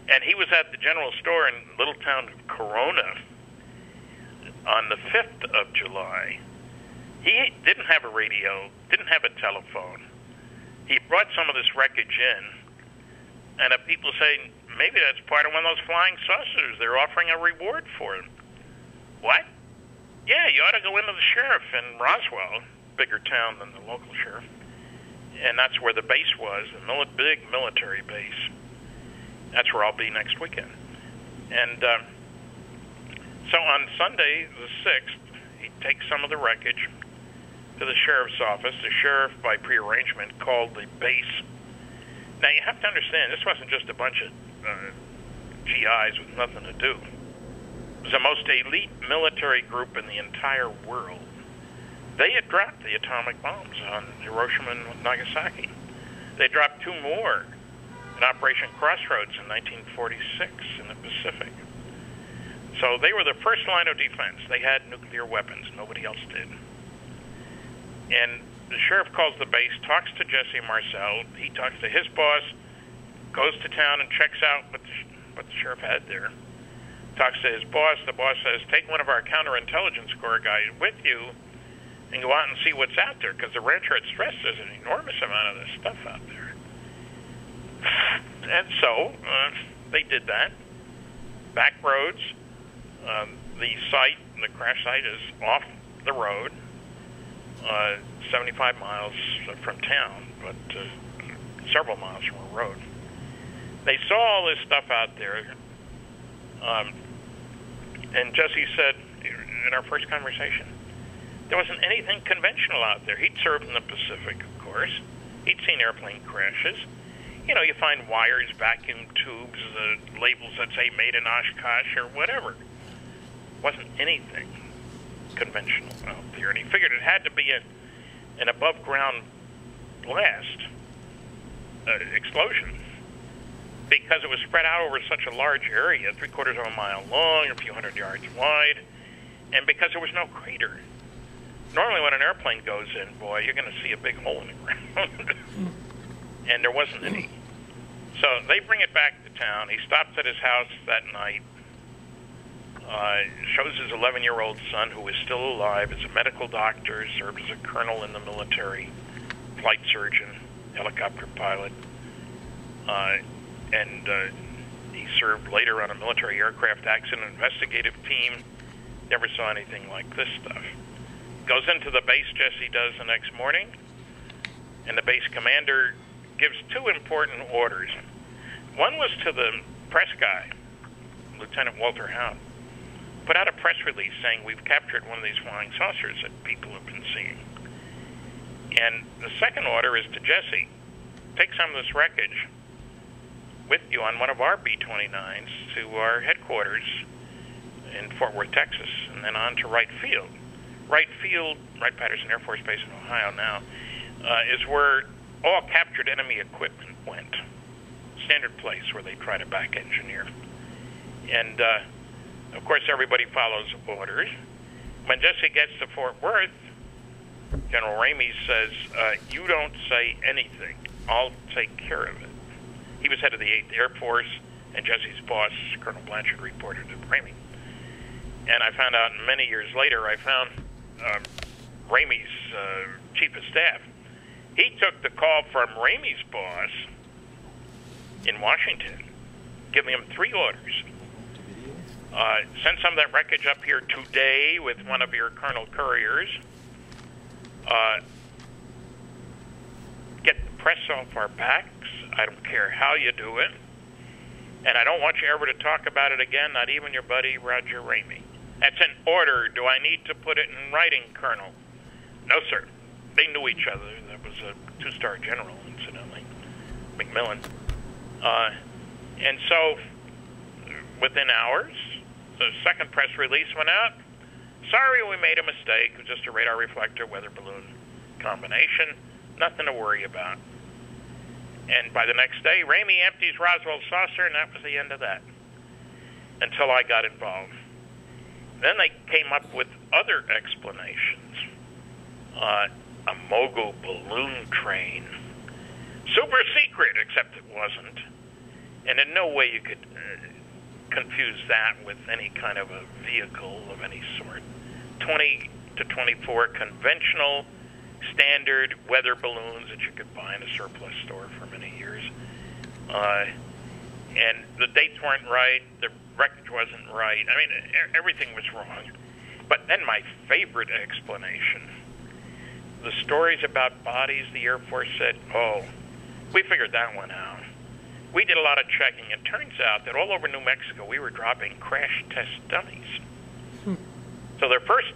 And he was at the general store in the little town of Corona on the 5th of July. He didn't have a radio, didn't have a telephone. He brought some of this wreckage in, and people say, maybe that's part of one of those flying saucers. They're offering a reward for him. What? Yeah, you ought to go into the sheriff in Roswell, bigger town than the local sheriff. And that's where the base was, the big military base. That's where I'll be next weekend. And so on Sunday, the 6th, he takes some of the wreckage to the sheriff's office. The sheriff, by prearrangement, called the base. Now, you have to understand, this wasn't just a bunch of GIs with nothing to do. It was the most elite military group in the entire world. They had dropped the atomic bombs on Hiroshima and Nagasaki. They dropped 2 more in Operation Crossroads in 1946 in the Pacific. So they were the first line of defense. They had nuclear weapons. Nobody else did. And the sheriff calls the base, talks to Jesse Marcel. He talks to his boss, goes to town and checks out what the sheriff had there. Talks to his boss. The boss says, take one of our counterintelligence corps guys with you and go out and see what's out there, because the rancher had stressed there's an enormous amount of this stuff out there. And so they did that. Back roads. The crash site is off the road, 75 miles from town, but several miles from a road. They saw all this stuff out there, and Jesse said in our first conversation, there wasn't anything conventional out there. He'd served in the Pacific, of course. He'd seen airplane crashes. You know, you find wires, vacuum tubes, labels that say made in Oshkosh or whatever. Wasn't anything conventional out there. And he figured it had to be an above-ground blast explosion, because it was spread out over such a large area, 3/4 of a mile long, a few hundred yards wide, and because there was no crater. Normally when an airplane goes in, boy, you're going to see a big hole in the ground. And there wasn't any. So they bring it back to town. He stops at his house that night, shows his 11-year-old son, who is still alive, is a medical doctor, served as a colonel in the military, flight surgeon, helicopter pilot, and he served later on a military aircraft accident investigative team. Never saw anything like this stuff. Goes into the base, Jesse does, the next morning, and the base commander gives two important orders. One was to the press guy, Lieutenant Walter Howe. Put out a press release saying we've captured one of these flying saucers that people have been seeing. And the second order is to Jesse. Take some of this wreckage with you on one of our B-29s to our headquarters in Fort Worth, Texas, and then on to Wright Field. Wright Field, Wright-Patterson Air Force Base in Ohio now, is where all captured enemy equipment went. Standard place where they try to back engineer. And, of course, everybody follows orders. When Jesse gets to Fort Worth, General Ramey says, you don't say anything. I'll take care of it. He was head of the 8th Air Force, and Jesse's boss, Colonel Blanchard, reported to Ramey. And I found out many years later, I found Ramey's chief of staff. He took the call from Ramey's boss in Washington, giving him 3 orders. Send some of that wreckage up here today with one of your Colonel Couriers. Get the press off our backs. I don't care how you do it. And I don't want you ever to talk about it again, not even your buddy Roger Ramey. That's an order. Do I need to put it in writing, Colonel? No, sir. They knew each other. That was a 2-star general, incidentally, McMillan. And so, within hours, the second press release went out. Sorry, we made a mistake. It was just a radar reflector weather balloon combination. Nothing to worry about. And by the next day, Ramey empties Roswell's saucer, and that was the end of that. Until I got involved. Then they came up with other explanations. A mogul balloon train. Super secret, except it wasn't. And in no way you could confuse that with any kind of a vehicle of any sort. 20 to 24 conventional, standard weather balloons that you could buy in a surplus store for many years. And the dates weren't right, the wreckage wasn't right. I mean, everything was wrong. But then my favorite explanation, the stories about bodies, the Air Force said, oh, we figured that one out. We did a lot of checking. It turns out that all over New Mexico, we were dropping crash test dummies. So their first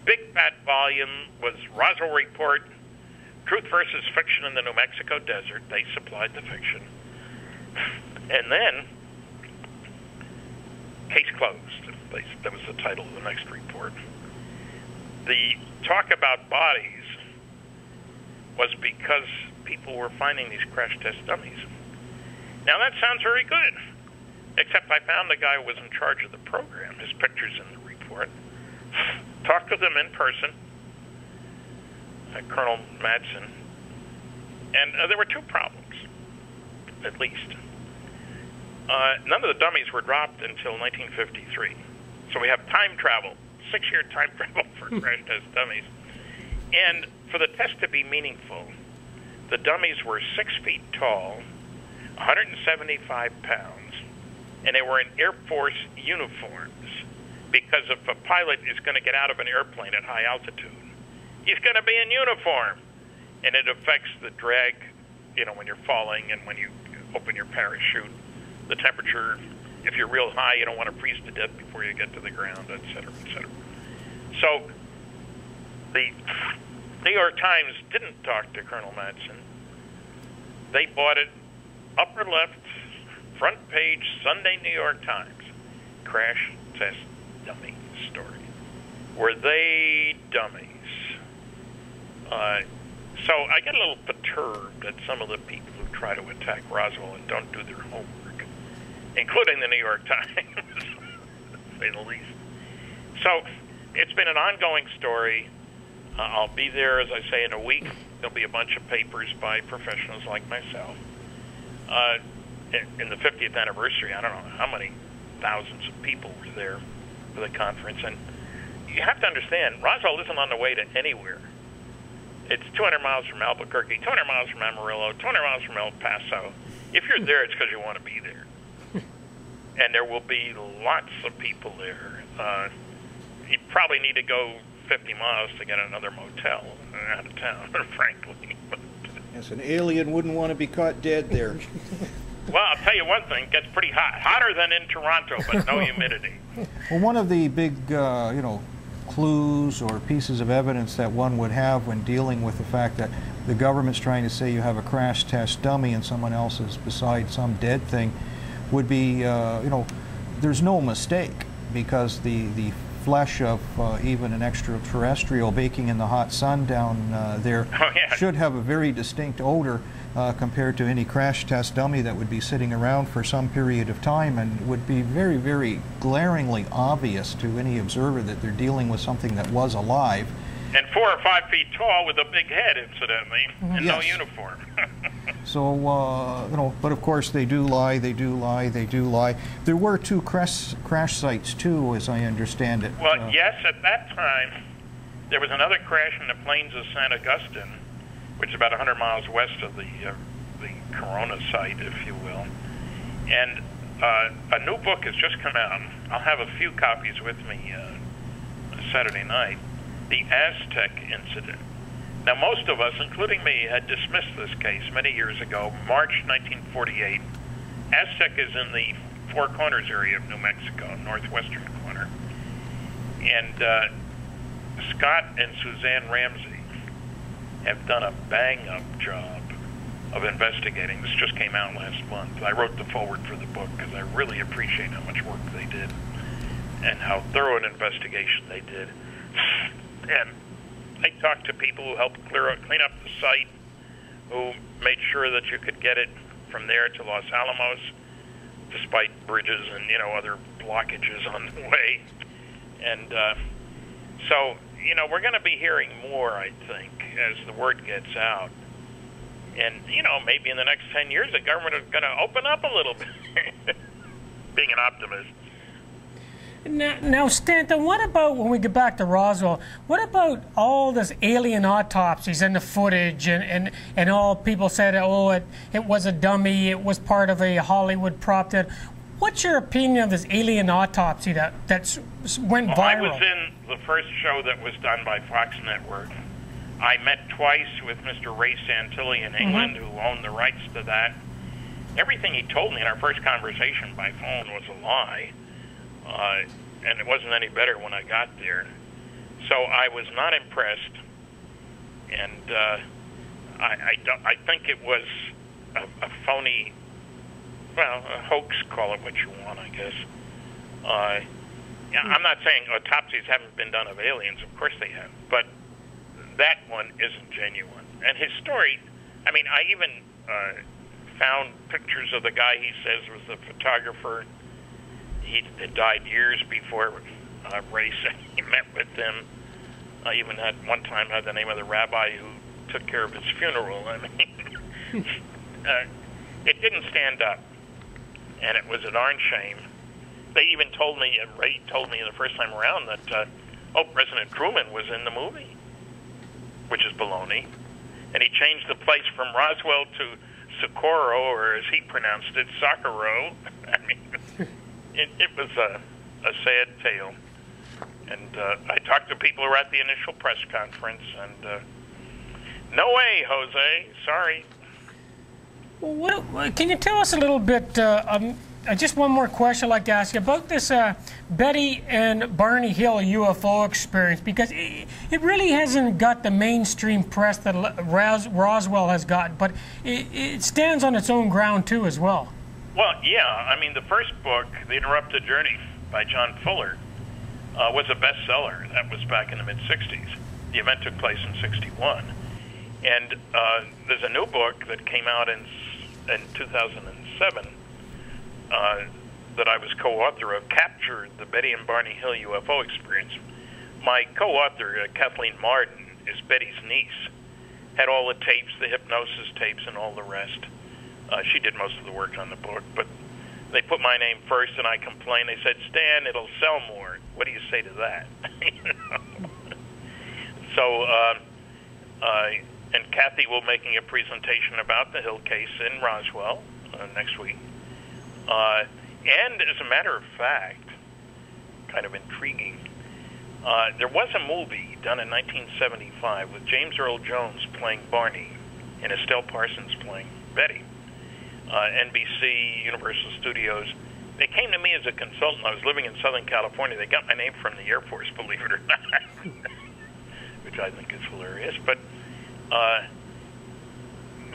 big fat volume was Roswell Report, Truth versus Fiction in the New Mexico Desert. They supplied the fiction. And then, case closed. That was the title of the next report. The talk about bodies was because people were finding these crash test dummies. Now that sounds very good, except I found the guy who was in charge of the program, his picture's in the report, talked with him in person, Colonel Madsen, and there were 2 problems, at least. None of the dummies were dropped until 1953. So we have time travel, 6-year time travel for crash test dummies. And for the test to be meaningful, the dummies were 6 feet tall, 175 pounds, and they were in Air Force uniforms, because if a pilot is going to get out of an airplane at high altitude, he's going to be in uniform, and it affects the drag, when you're falling and when you open your parachute, the temperature. If you're real high, you don't want to freeze to death before you get to the ground, et cetera, et cetera. So the New York Times didn't talk to Colonel Madsen. They bought it, upper left, front page, Sunday New York Times, crash test dummy story. Were they dummies? So I get a little perturbed at some of the people who try to attack Roswell and don't do their homework, including the New York Times, to say the least. So it's been an ongoing story. I'll be there, as I say, in a week. There'll be a bunch of papers by professionals like myself. In the 50th anniversary, I don't know how many thousands of people were there for the conference. And you have to understand, Roswell isn't on the way to anywhere. It's 200 miles from Albuquerque, 200 miles from Amarillo, 200 miles from El Paso. If you're there, it's because you want to be there. And there will be lots of people there. You probably need to go 50 miles to get another motel out of town, frankly. Yes, an alien wouldn't want to be caught dead there. Well, I'll tell you one thing, it gets pretty hot. Hotter than in Toronto, but no humidity. Well, one of the big, clues or pieces of evidence that one would have when dealing with the fact that the government's trying to say you have a crash test dummy and someone else is beside some dead thing would be, there's no mistake, because the flesh of even an extraterrestrial baking in the hot sun down there should have a very distinct odor compared to any crash test dummy that would be sitting around for some period of time, and would be very, very glaringly obvious to any observer that they're dealing with something that was alive. And 4 or 5 feet tall with a big head, incidentally, and no uniform. So, but of course they do lie, they do lie, they do lie. There were 2 crash sites too, as I understand it. Well, yes, at that time, there was another crash in the plains of San Augustine, which is about 100 miles west of the Corona site, if you will. And a new book has just come out. I'll have a few copies with me Saturday night. The Aztec Incident. Now, most of us, including me, had dismissed this case many years ago, March 1948. Aztec is in the Four Corners area of New Mexico, northwestern corner. And Scott and Suzanne Ramsey have done a bang-up job of investigating. This just came out last month. I wrote the foreword for the book because I really appreciate how much work they did and how thorough an investigation they did. And I talked to people who helped clean up the site, who made sure that you could get it from there to Los Alamos, despite bridges and other blockages on the way. And so we're going to be hearing more, I think, as the word gets out. And maybe in the next 10 years, the government is going to open up a little bit. Being an optimist. Now, Stanton, what about, when we get back to Roswell, what about all this alien autopsies and the footage and all people said, oh, it was a dummy, it was part of a Hollywood prop. What's your opinion of this alien autopsy that went viral? I was in the first show that was done by Fox Network. I met twice with Mr. Ray Santilli in England, who owned the rights to that. Everything he told me in our first conversation by phone was a lie. And it wasn't any better when I got there. So I was not impressed, and I think it was a phony, well, a hoax, call it what you want, I guess. I'm not saying autopsies haven't been done of aliens. Of course they have. But that one isn't genuine. And his story, I mean, I even found pictures of the guy he says was the photographer. He had died years before Ray said he met with him. I even one time had the name of the rabbi who took care of his funeral. I mean, it didn't stand up, and it was a darn shame. They even told me, Ray told me the first time around that, President Truman was in the movie, which is baloney. And he changed the place from Roswell to Socorro, or as he pronounced it, Socorro. I mean, it was a sad tale. And I talked to people who were at the initial press conference, and no way, Jose. Sorry. Well, can you tell us a little bit, just one more question I'd like to ask you about this Betty and Barney Hill UFO experience, because it really hasn't got the mainstream press that Roswell has got, but it stands on its own ground too as well. Well, yeah. I mean, the first book, The Interrupted Journey by John Fuller, was a bestseller. That was back in the mid-'60s. The event took place in '61. And there's a new book that came out in 2007 that I was co-author of, Captured, the Betty and Barney Hill UFO Experience. My co-author, Kathleen Martin, is Betty's niece. Had all the tapes, the hypnosis tapes, and all the rest. She did most of the work on the book, but they put my name first, and I complained. They said, Stan, it'll sell more. What do you say to that? So, and Kathy will be making a presentation about the Hill case in Roswell next week. And as a matter of fact, kind of intriguing, there was a movie done in 1975 with James Earl Jones playing Barney and Estelle Parsons playing Betty. NBC, Universal Studios. They came to me as a consultant. I was living in Southern California. They got my name from the Air Force, believe it or not, which I think is hilarious. But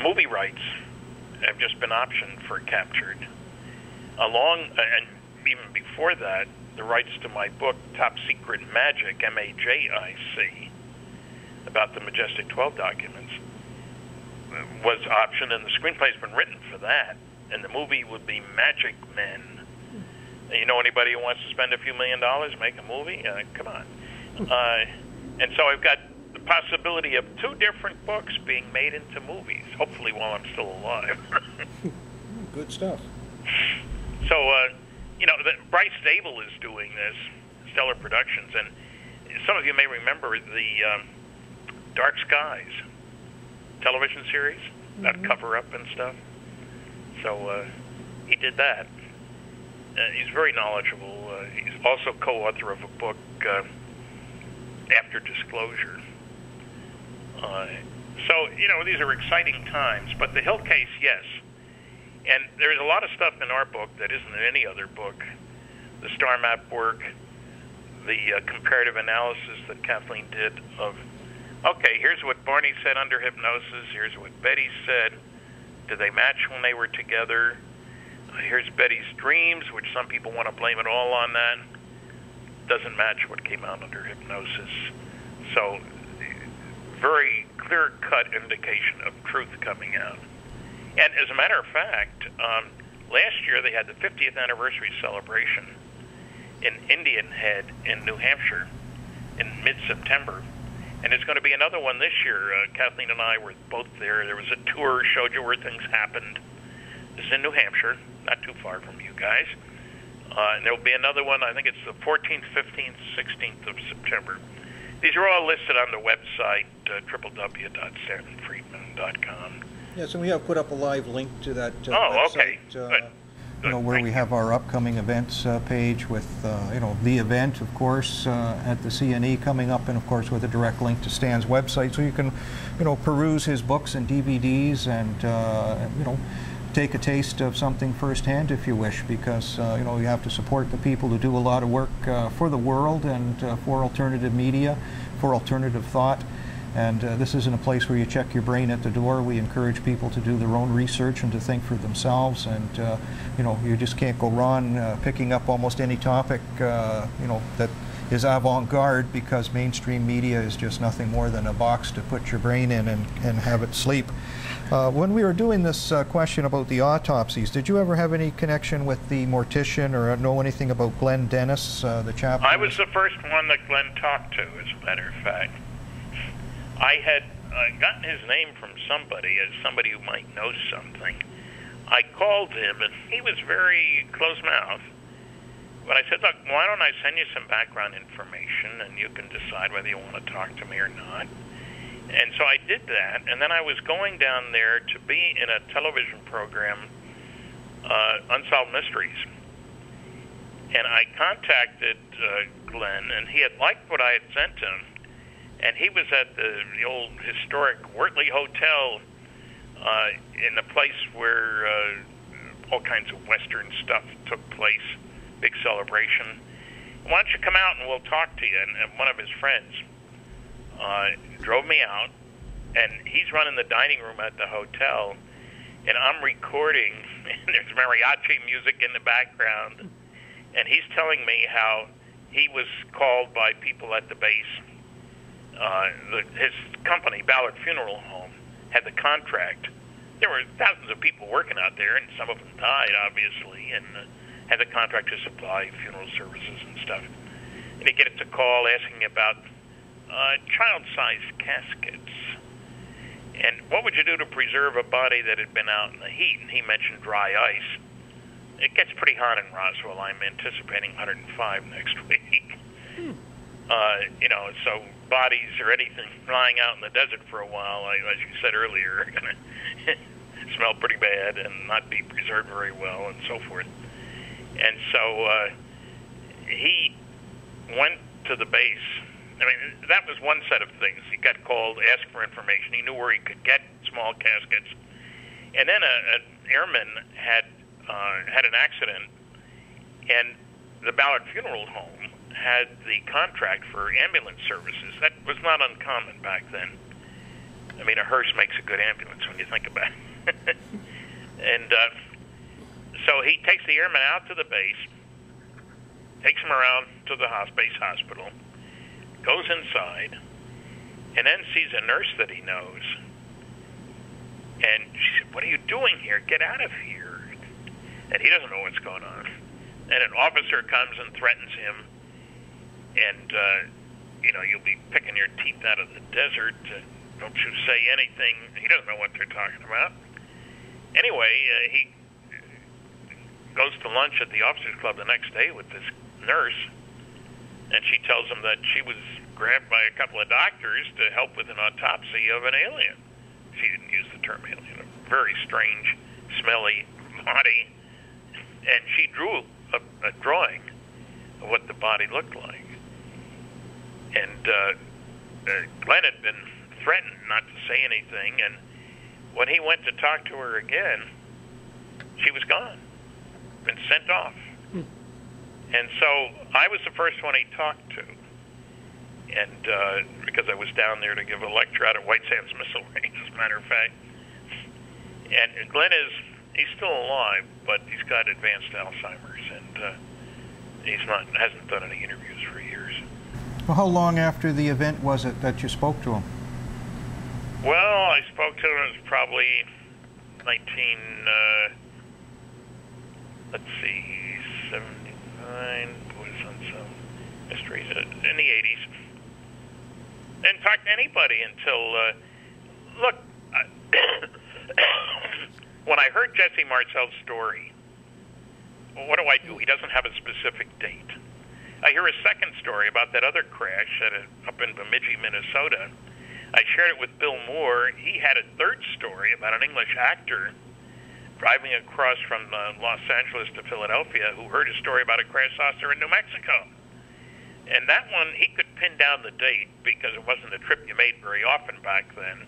movie rights have just been optioned for Captured. And even before that, the rights to my book, Top Secret Magic, MAJIC, about the Majestic 12 documents, was optioned, and the screenplay's been written for that. And the movie would be Magic Men. You know anybody who wants to spend a few $1 million, make a movie? Come on. And so I've got the possibility of 2 different books being made into movies, hopefully while I'm still alive. Good stuff. So, Bryce Stable is doing this, Stellar Productions, and some of you may remember the Dark Skies television series, that cover-up and stuff. So he did that. He's very knowledgeable. He's also co-author of a book, After Disclosure. So, these are exciting times. But the Hill case, yes. And there's a lot of stuff in our book that isn't in any other book. The star map work, the comparative analysis that Kathleen did of, okay, here's what Barney said under hypnosis, here's what Betty said. Did they match when they were together? Here's Betty's dreams, which some people want to blame it all on that. Doesn't match what came out under hypnosis. So, very clear-cut indication of truth coming out. And as a matter of fact, last year they had the 50th anniversary celebration in Indian Head in New Hampshire in mid-September. And there's going to be another one this year. Kathleen and I were both there. There was a tour, showed you where things happened. This is in New Hampshire, not too far from you guys. And there will be another one, I think it's the 14th, 15th, 16th of September. These are all listed on the website, www.stanfriedman.com. Yes, and we have put up a live link to that website. Okay. Good. Where we have our upcoming events page with, the event, of course, at the CNE coming up, and of course with a direct link to Stan's website, so you can, peruse his books and DVDs and, take a taste of something firsthand if you wish, because, you have to support the people who do a lot of work for the world and for alternative media, for alternative thought. And this isn't a place where you check your brain at the door. We encourage people to do their own research and to think for themselves. And, you just can't go wrong picking up almost any topic, that is avant-garde, because mainstream media is just nothing more than a box to put your brain in and have it sleep. When we were doing this question about the autopsies, did you ever have any connection with the mortician or know anything about Glenn Dennis, the chap? I was the first one that Glenn talked to, as a matter of fact. I had gotten his name from somebody, as somebody who might know something. I called him, and he was very close-mouthed. But I said, look, why don't I send you some background information, and you can decide whether you want to talk to me or not. And so I did that, and then I was going down there to be in a television program, Unsolved Mysteries. And I contacted Glenn, and he had liked what I had sent him. And he was at the old historic Wortley Hotel in the place where all kinds of Western stuff took place, big celebration. Why don't you come out and we'll talk to you? And one of his friends drove me out, and he's running the dining room at the hotel, and I'm recording, and there's mariachi music in the background, and he's telling me how he was called by people at the base, his company, Ballard Funeral Home, had the contract. There were thousands of people working out there, and some of them died, obviously, and had the contract to supply funeral services and stuff. And he gets a call asking about child-sized caskets. And what would you do to preserve a body that had been out in the heat? And he mentioned dry ice. It gets pretty hot in Roswell. I'm anticipating 105 next week. So bodies or anything lying out in the desert for a while, as you said earlier, are going to smell pretty bad and not be preserved very well and so forth. And so he went to the base. I mean, that was one set of things. He got called, asked for information. He knew where he could get small caskets. And then an airman had an accident, and the Ballard Funeral Home had the contract for ambulance services. That was not uncommon back then. I mean, a hearse makes a good ambulance when you think about it. And so he takes the airman out to the base, takes him around to the base hospital, goes inside, and then sees a nurse that he knows. And she said, "What are you doing here? Get out of here." And he doesn't know what's going on. And an officer comes and threatens him, and, you'll be picking your teeth out of the desert. Don't you say anything. He doesn't know what they're talking about. Anyway, he goes to lunch at the officers' club the next day with this nurse, and she tells him that she was grabbed by a couple of doctors to help with an autopsy of an alien. She didn't use the term alien. A very strange, smelly body. And she drew a drawing of what the body looked like. And Glenn had been threatened not to say anything, and when he went to talk to her again, she was gone, been sent off. And so I was the first one he talked to, and because I was down there to give a lecture out at White Sands Missile Range, as a matter of fact. And Glenn he's still alive, but he's got advanced Alzheimer's, and hasn't done any interviews for years. Well, how long after the event was it that you spoke to him? Well, I spoke to him, it was probably 79, was on some mysteries in the 80s. Didn't talk to anybody until, when I heard Jesse Marcel's story, what do? He doesn't have a specific date. I hear a second story about that other crash up in Bemidji, Minnesota. I shared it with Bill Moore. He had a third story about an English actor driving across from Los Angeles to Philadelphia who heard a story about a crash saucer in New Mexico. And that one, he could pin down the date because it wasn't a trip you made very often back then.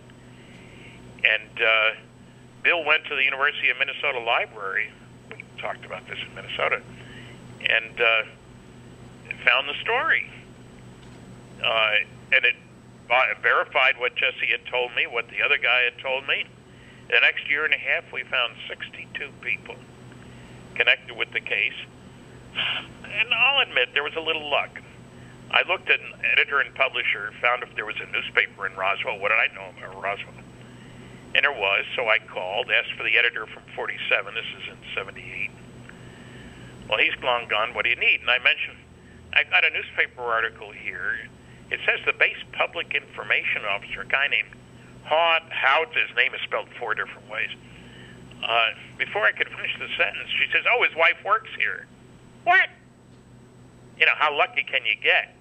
And Bill went to the University of Minnesota Library. We talked about this in Minnesota. And found the story. And it verified what Jesse had told me, what the other guy had told me. The next year and a half, we found 62 people connected with the case. And I'll admit, there was a little luck. I looked at an editor and publisher, found if there was a newspaper in Roswell. What did I know about Roswell? And there was, so I called, asked for the editor from 47. This is in 78. Well, he's long gone. What do you need? And I mentioned, I've got a newspaper article here. It says the base public information officer, a guy named Hout, his name is spelled 4 different ways. Before I could finish the sentence, she says, "Oh, his wife works here." What? How lucky can you get?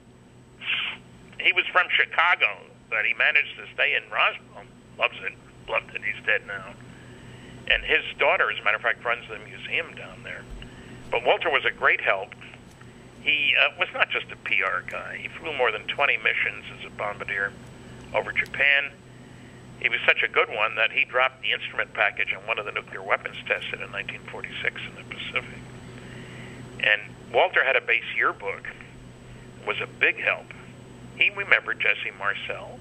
He was from Chicago, but he managed to stay in Roswell. Loves it. Loved it. He's dead now. And his daughter, as a matter of fact, runs the museum down there. But Walter was a great help. He was not just a PR guy. He flew more than 20 missions as a bombardier over Japan. He was such a good one that he dropped the instrument package on one of the nuclear weapons tested in 1946 in the Pacific. And Walter had a base yearbook. Was a big help. He remembered Jesse Marcel,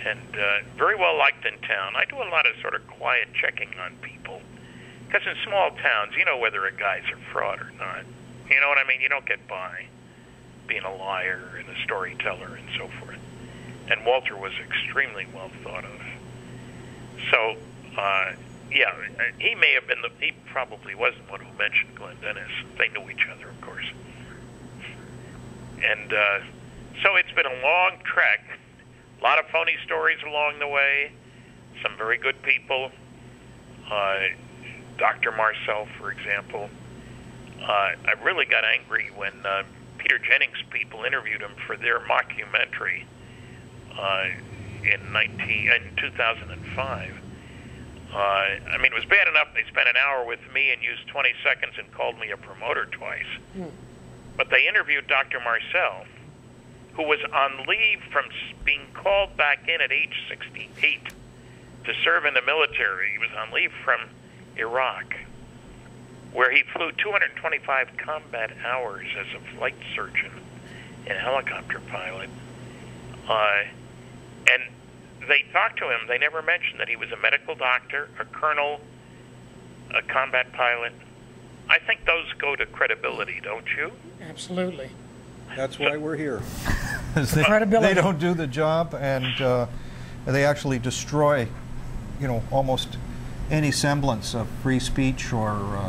and very well liked in town. I do a lot of sort of quiet checking on people, because in small towns, you know whether a guy's a fraud or not. You know what I mean? You don't get by being a liar and a storyteller and so forth. And Walter was extremely well thought of. So, yeah, he may have been he probably wasn't the one who mentioned Glenn Dennis. They knew each other, of course. And so it's been a long trek. A lot of phony stories along the way. Some very good people. Dr. Marcel, for example. I really got angry when Peter Jennings' people interviewed him for their mockumentary in 2005. I mean, it was bad enough they spent an hour with me and used 20 seconds and called me a promoter twice. But they interviewed Dr. Marcel, who was on leave from being called back in at age 68 to serve in the military. He was on leave from Iraq, where he flew 225 combat hours as a flight surgeon and helicopter pilot. And they talked to him. They never mentioned that he was a medical doctor, a colonel, a combat pilot. I think those go to credibility, don't you? Absolutely. That's why we're here. Credibility. They don't do the job, and they actually destroy, almost any semblance of free speech or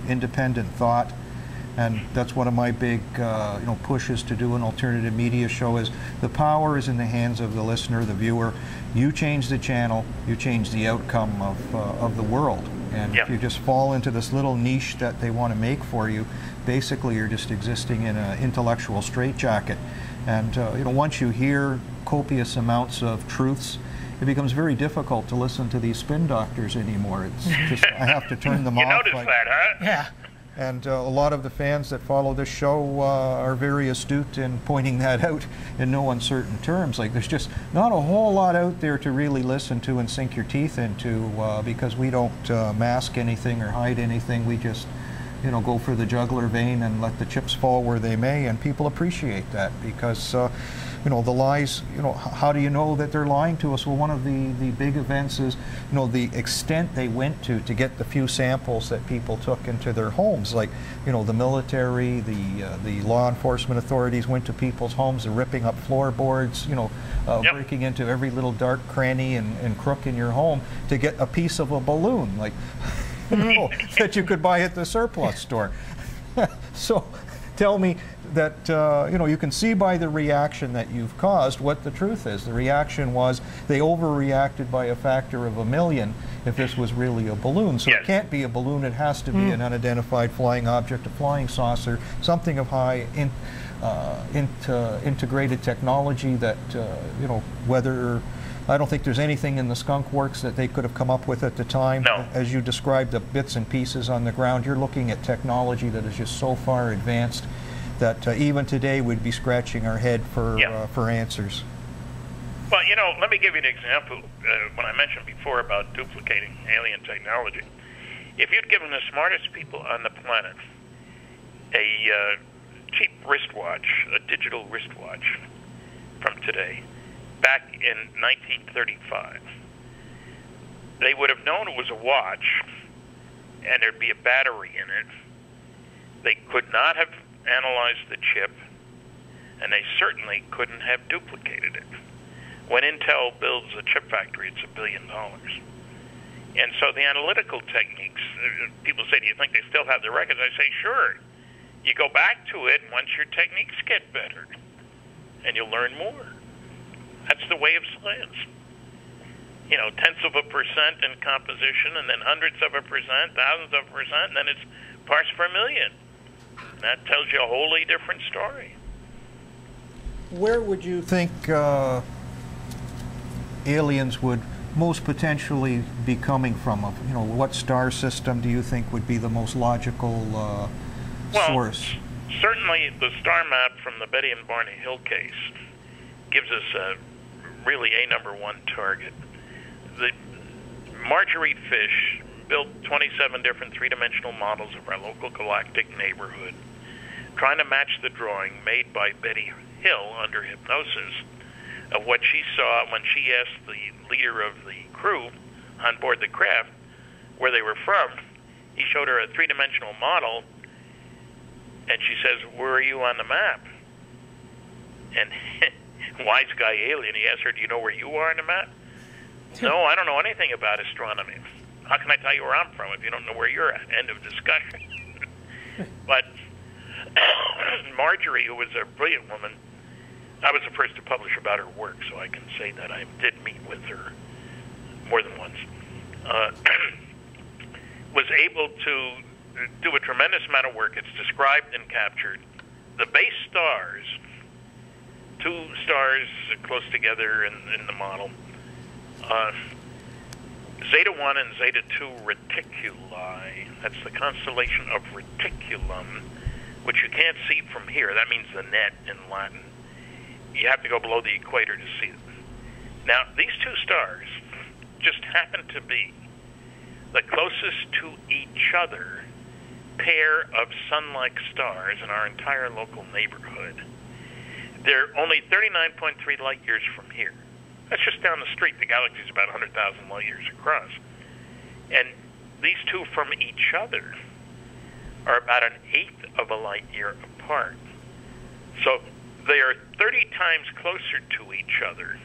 independent thought. And that's one of my big pushes to do an alternative media show. Is the power is in the hands of the listener, the viewer. You change the channel, you change the outcome of the world. And if you just fall into this little niche that they want to make for you, basically you're just existing in an intellectual straitjacket. And once you hear copious amounts of truths, it becomes very difficult to listen to these spin doctors anymore. It's just I have to turn them off. You noticed that, huh? Yeah. And a lot of the fans that follow this show are very astute in pointing that out in no uncertain terms. Like, there's just not a whole lot out there to really listen to and sink your teeth into, because we don't mask anything or hide anything. We just, go for the jugular vein and let the chips fall where they may, and people appreciate that because the lies, how do you know that they're lying to us? Well, one of the big events is, the extent they went to get the few samples that people took into their homes. Like, the military, the law enforcement authorities went to people's homes and ripping up floorboards, breaking into every little dark cranny and crook in your home to get a piece of a balloon, like, that you could buy at the surplus store. So tell me that, you can see by the reaction that you've caused what the truth is. The reaction was they overreacted by a factor of 1,000,000 if this was really a balloon. So it can't be a balloon, it has to be an unidentified flying object, a flying saucer, something of high integrated technology that, whether... I don't think there's anything in the skunk works that they could have come up with at the time. No. As you described the bits and pieces on the ground, you're looking at technology that is just so far advanced that even today we'd be scratching our head for answers. Well, let me give you an example. When I mentioned before about duplicating alien technology, if you'd given the smartest people on the planet a cheap wristwatch, a digital wristwatch from today, back in 1935, they would have known it was a watch and there'd be a battery in it. They could not have analyzed the chip, and they certainly couldn't have duplicated it. When Intel builds a chip factory, it's $1 billion. And so the analytical techniques, people say, do you think they still have the records? I say, sure. You go back to it once your techniques get better, and you'll learn more. That's the way of science. Tenths of a percent in composition, and then hundredths of a percent, thousands of a percent, and then it's parts per million. And that tells you a wholly different story. Where would you think aliens would most potentially be coming from? What star system do you think would be the most logical source? Certainly the star map from the Betty and Barney Hill case gives us really a #1 target. The Marjorie Fish built 27 different three-dimensional models of our local galactic neighborhood, trying to match the drawing made by Betty Hill under hypnosis of what she saw when she asked the leader of the crew on board the craft where they were from. He showed her a three-dimensional model, and she says, "Where are you on the map?" And wise guy alien, he asked her, "Do you know where you are on the map?" No, I don't know anything about astronomy. How can I tell you where I'm from if you don't know where you're at? End of discussion. But Marjorie, who was a brilliant woman, I was the first to publish about her work, so I can say that I did meet with her more than once, was able to do a tremendous amount of work. It's described and captured. The base stars, two stars close together in the model, Zeta 1 and Zeta 2 Reticuli. That's the constellation of Reticulum, which you can't see from here. That means the net in Latin. You have to go below the equator to see them. Now, these two stars just happen to be the closest to each other pair of sun-like stars in our entire local neighborhood. They're only 39.3 light years from here. That's just down the street. The galaxy is about 100,000 light years across. And these two from each other are about an eighth of a light year apart. So they are 30 times closer to each other,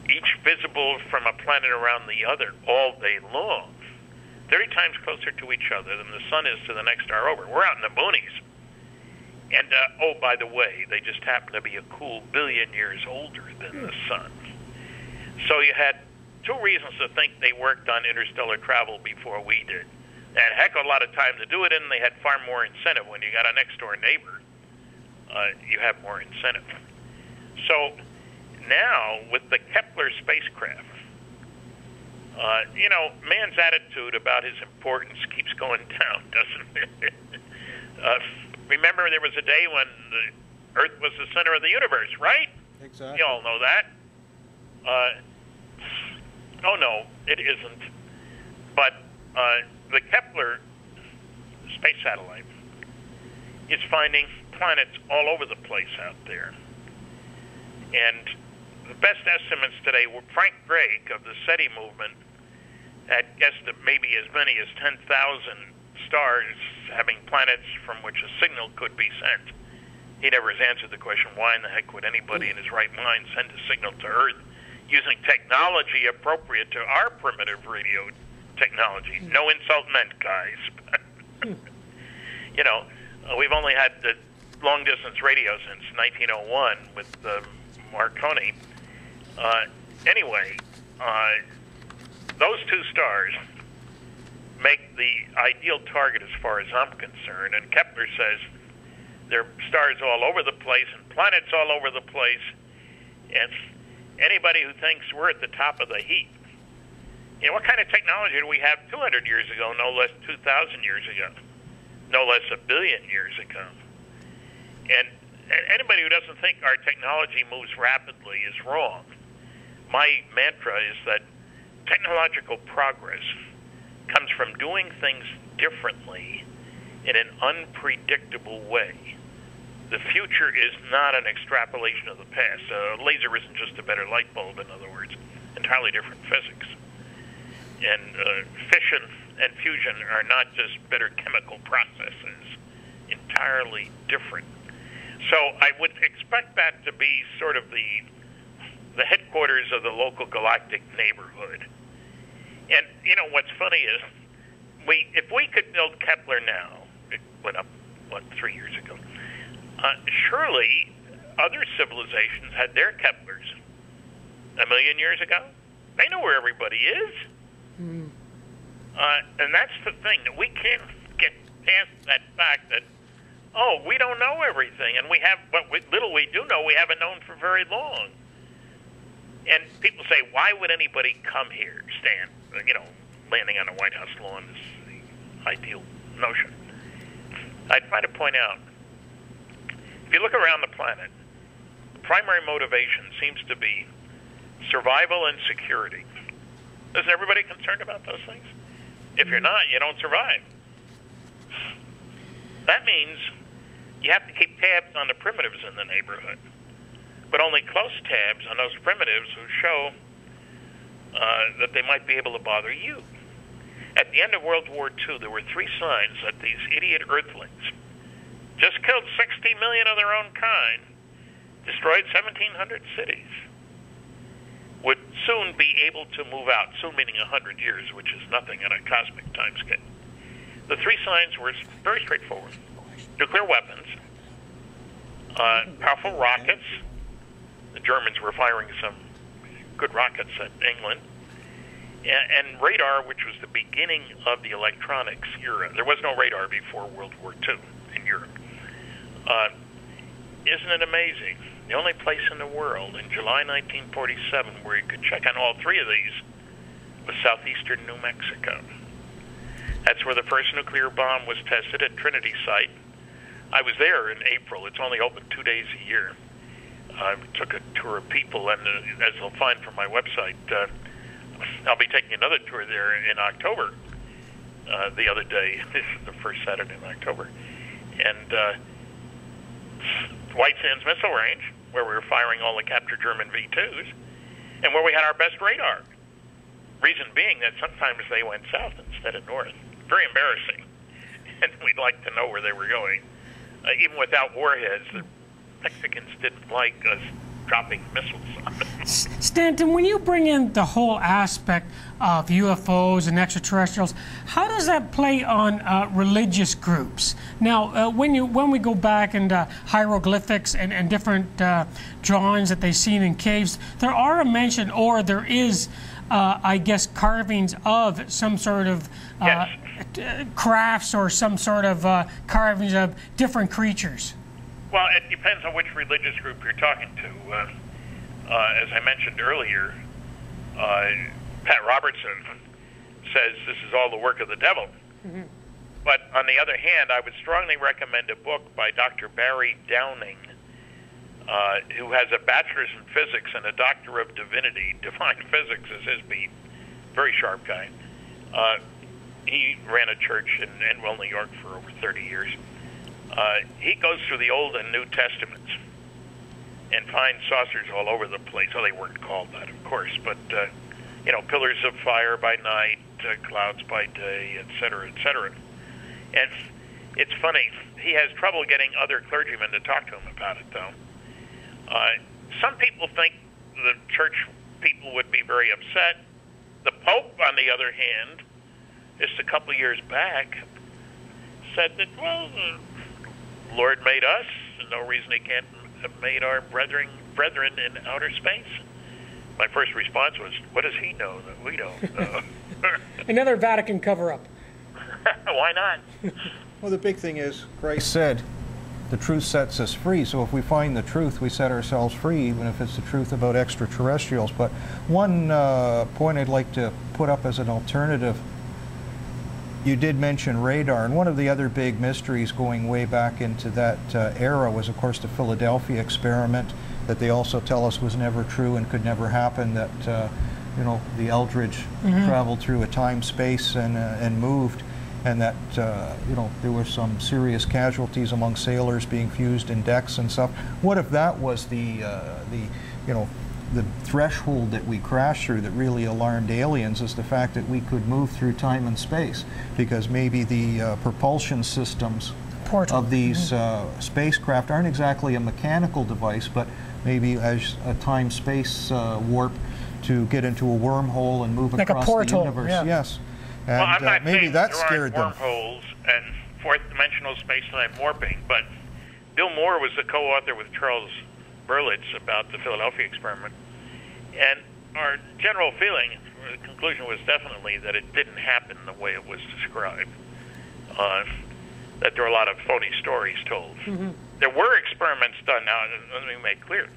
each visible from a planet around the other all day long. 30 times closer to each other than the sun is to the next star over. We're out in the boonies. And, oh, by the way, they just happen to be a cool billion years older than the sun. So you had two reasons to think they worked on interstellar travel before we did. They had a heck of a lot of time to do it, and they had far more incentive. When you got a next-door neighbor, you have more incentive. So now, with the Kepler spacecraft, you know, man's attitude about his importance keeps going down, doesn't it? Remember, there was a day when the Earth was the center of the universe, right? Exactly. You all know that. Oh, no, it isn't. But the Kepler space satellite is finding planets all over the place out there. And the best estimates today were Frank Drake of the SETI movement had guessed that maybe as many as 10,000 stars having planets from which a signal could be sent. He never has answered the question, why in the heck would anybody in his right mind send a signal to Earth using technology appropriate to our primitive radio technology? No insult meant, guys. You know, we've only had the long-distance radio since 1901 with Marconi. Anyway, those two stars make the ideal target as far as I'm concerned, and Kepler says there are stars all over the place and planets all over the place, and anybody who thinks we're at the top of the heap, you know, what kind of technology did we have 200 years ago, no less 2,000 years ago, no less a billion years ago? And anybody who doesn't think our technology moves rapidly is wrong. My mantra is that technological progress comes from doing things differently in an unpredictable way. The future is not an extrapolation of the past. A laser isn't just a better light bulb, in other words, entirely different physics. And fission and fusion are not just better chemical processes, entirely different. So I would expect that to be sort of the headquarters of the local galactic neighborhood. And, you know, what's funny is, if we could build Kepler now, it went up, 3 years ago, surely other civilizations had their Keplers 1 million years ago. They know where everybody is. Mm. And that's the thing, that we can't get past that fact that, oh, we don't know everything, and we have, what little we do know, we haven't known for very long. And people say, why would anybody come here, Stan? You know, landing on a White House lawn is the ideal notion. I try to point out, if you look around the planet, the primary motivation seems to be survival and security. Isn't everybody concerned about those things? If you're not, you don't survive. That means you have to keep tabs on the primitives in the neighborhood, but only close tabs on those primitives who show that they might be able to bother you. At the end of World War II, there were 3 signs that these idiot Earthlings just killed 60 million of their own kind, destroyed 1,700 cities. would soon be able to move out, soon meaning 100 years, which is nothing in a cosmic timescale. The three signs were very straightforward. Nuclear weapons, powerful rockets. The Germans were firing some good rockets at England. And radar, which was the beginning of the electronics era. There was no radar before World War II in Europe. Isn't it amazing? The only place in the world in July 1947 where you could check on all three of these was southeastern New Mexico. That's where the first nuclear bomb was tested at Trinity Site. I was there in April. It's only open 2 days a year. I took a tour of people, and as they'll find from my website, I'll be taking another tour there in October, the other day. This is the first Saturday in October. And White Sands Missile Range, where we were firing all the captured German V-2s, and where we had our best radar. Reason being that sometimes they went south instead of north. Very embarrassing. And we'd like to know where they were going. Even without warheads, the Mexicans didn't like us dropping missiles on them. Stanton, when you bring in the whole aspect of UFOs and extraterrestrials, how does that play on religious groups? Now, when we go back into hieroglyphics and different drawings that they've seen in caves, there are a mention, or there is, I guess, carvings of some sort of crafts or some sort of carvings of different creatures. Well, it depends on which religious group you're talking to. As I mentioned earlier, Pat Robertson says this is all the work of the devil. Mm-hmm. But on the other hand, I would strongly recommend a book by Dr. Barry Downing, who has a bachelor's in physics and a doctor of divinity. Divine physics is his beat. Very sharp guy. He ran a church in Enwell, New York for over 30 years. He goes through the Old and New Testaments and finds saucers all over the place. Well, they weren't called that, of course, but, pillars of fire by night, clouds by day, et cetera, et cetera. And it's funny, he has trouble getting other clergymen to talk to him about it, though. Some people think the church people would be very upset. The Pope, on the other hand, just a couple years back, said that, well, the Lord made us, and no reason he can't have made our brethren in outer space. My first response was, what does he know that we don't know? Another Vatican cover-up. Why not? Well, the big thing is, Christ said, the truth sets us free. So if we find the truth, we set ourselves free, even if it's the truth about extraterrestrials. But one point I'd like to put up as an alternative, you did mention radar, and one of the other big mysteries going way back into that era was, of course, the Philadelphia experiment that they also tell us was never true and could never happen, that the Eldridge traveled through a time-space and moved, and that there were some serious casualties among sailors being fused in decks and stuff. What if that was the threshold that we crashed through that really alarmed aliens, is the fact that we could move through time and space, because maybe the propulsion systems of these spacecraft aren't exactly a mechanical device, but maybe as a time-space warp to get into a wormhole and move like across a portal, the universe. yeah. Yes. And well, I'm not maybe saying that there scared them. aren't wormholes and fourth-dimensional space-time warping, but Bill Moore was the co-author with Charles Berlitz about the Philadelphia experiment. And our general feeling, or the conclusion was definitely that it didn't happen the way it was described, that there were a lot of phony stories told. Mm-hmm. There were experiments done. Now, let me make clear.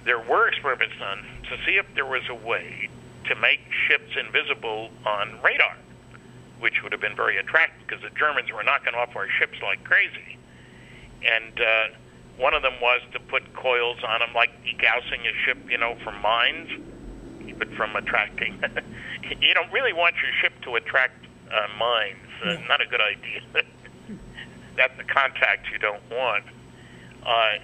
There were experiments done to see if there was a way to make ships invisible on radar, which would have been very attractive because the Germans were knocking off our ships like crazy. And one of them was to put coils on them, like degaussing a ship, from mines, keep it from attracting. You don't really want your ship to attract mines. Not a good idea. That's the contact you don't want. I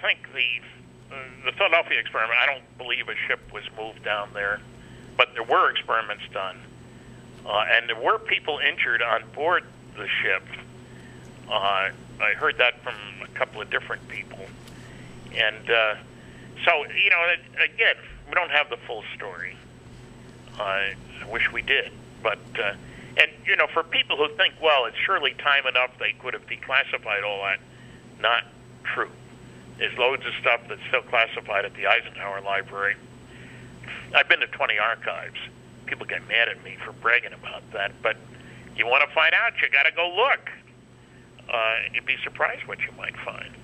think the Philadelphia experiment, I don't believe a ship was moved down there, but there were experiments done. And there were people injured on board the ship. I heard that from a couple of different people. And So, again, we don't have the full story. I wish we did. But, for people who think, well, it's surely time enough they could have declassified all that, not true. There's loads of stuff that's still classified at the Eisenhower Library. I've been to 20 archives. People get mad at me for bragging about that, but you want to find out, you got to go look. You'd be surprised what you might find.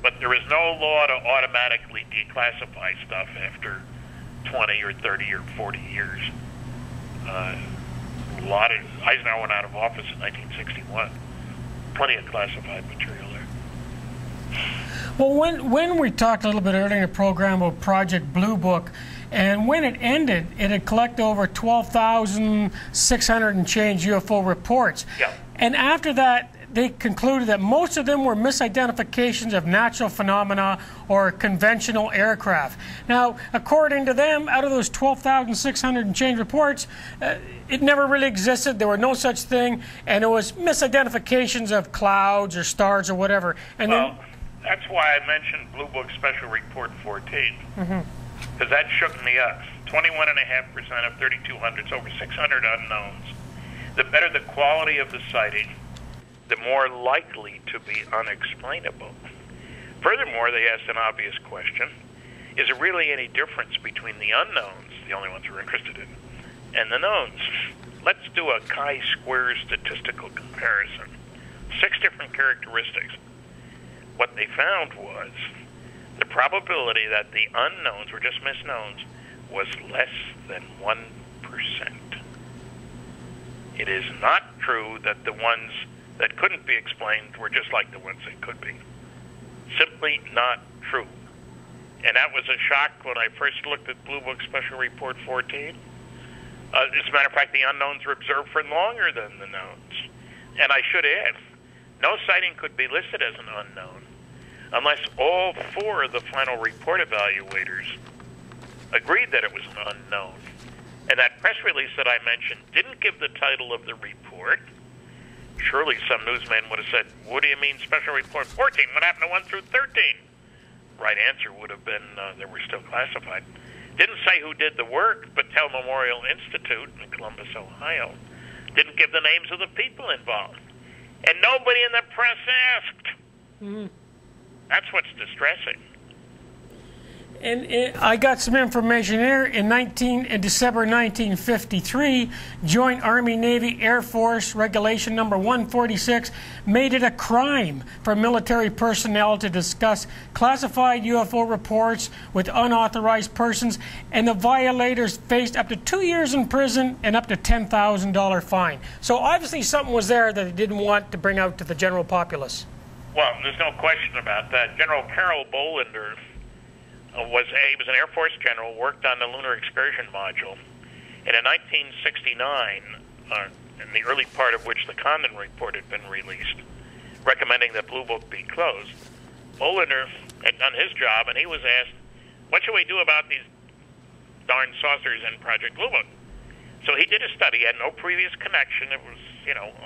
But there is no law to automatically declassify stuff after 20 or 30 or 40 years. Eisenhower went out of office in 1961. Plenty of classified material there. Well, when we talked a little bit earlier in the program about Project Blue Book, and when it ended, it had collected over 12,600 and change UFO reports. Yeah. And after that, they concluded that most of them were misidentifications of natural phenomena or conventional aircraft. Now, according to them, out of those 12,600 and change reports, it never really existed. There were no such thing, and it was misidentifications of clouds or stars or whatever. And well, that's why I mentioned Blue Book Special Report 14, because that shook me up. 21.5% of 3,200, over 600 unknowns. The better the quality of the sighting, the more likely to be unexplainable. Furthermore, they asked an obvious question. Is there really any difference between the unknowns, the only ones we're interested in, and the knowns? Let's do a chi-square statistical comparison. 6 different characteristics. What they found was the probability that the unknowns were just misknowns was less than 1%. It is not true that the ones that couldn't be explained were just like the ones that could be. Simply not true. And that was a shock when I first looked at Blue Book Special Report 14. As a matter of fact, the unknowns were observed for longer than the knowns. And I should add, no sighting could be listed as an unknown unless all 4 of the final report evaluators agreed that it was an unknown. And that press release that I mentioned didn't give the title of the report. Surely some newsman would have said, what do you mean Special Report 14? What happened to 1 through 13? Right answer would have been they were still classified. Didn't say who did the work, but Battelle Memorial Institute in Columbus, Ohio. Didn't give the names of the people involved. And nobody in the press asked. That's what's distressing. And I got some information here. In December 1953, Joint Army-Navy Air Force Regulation Number 146 made it a crime for military personnel to discuss classified UFO reports with unauthorized persons, and the violators faced up to 2 years in prison and up to $10,000 fine. So obviously something was there that they didn't want to bring out to the general populace. Well, there's no question about that. General Carroll Bolender was an Air Force general, worked on the Lunar Excursion Module, and in 1969, in the early part of which the Condon Report had been released, recommending that Blue Book be closed, Bolender had done his job, and he was asked, what should we do about these darn saucers in Project Blue Book? So he did a study, had no previous connection, it was,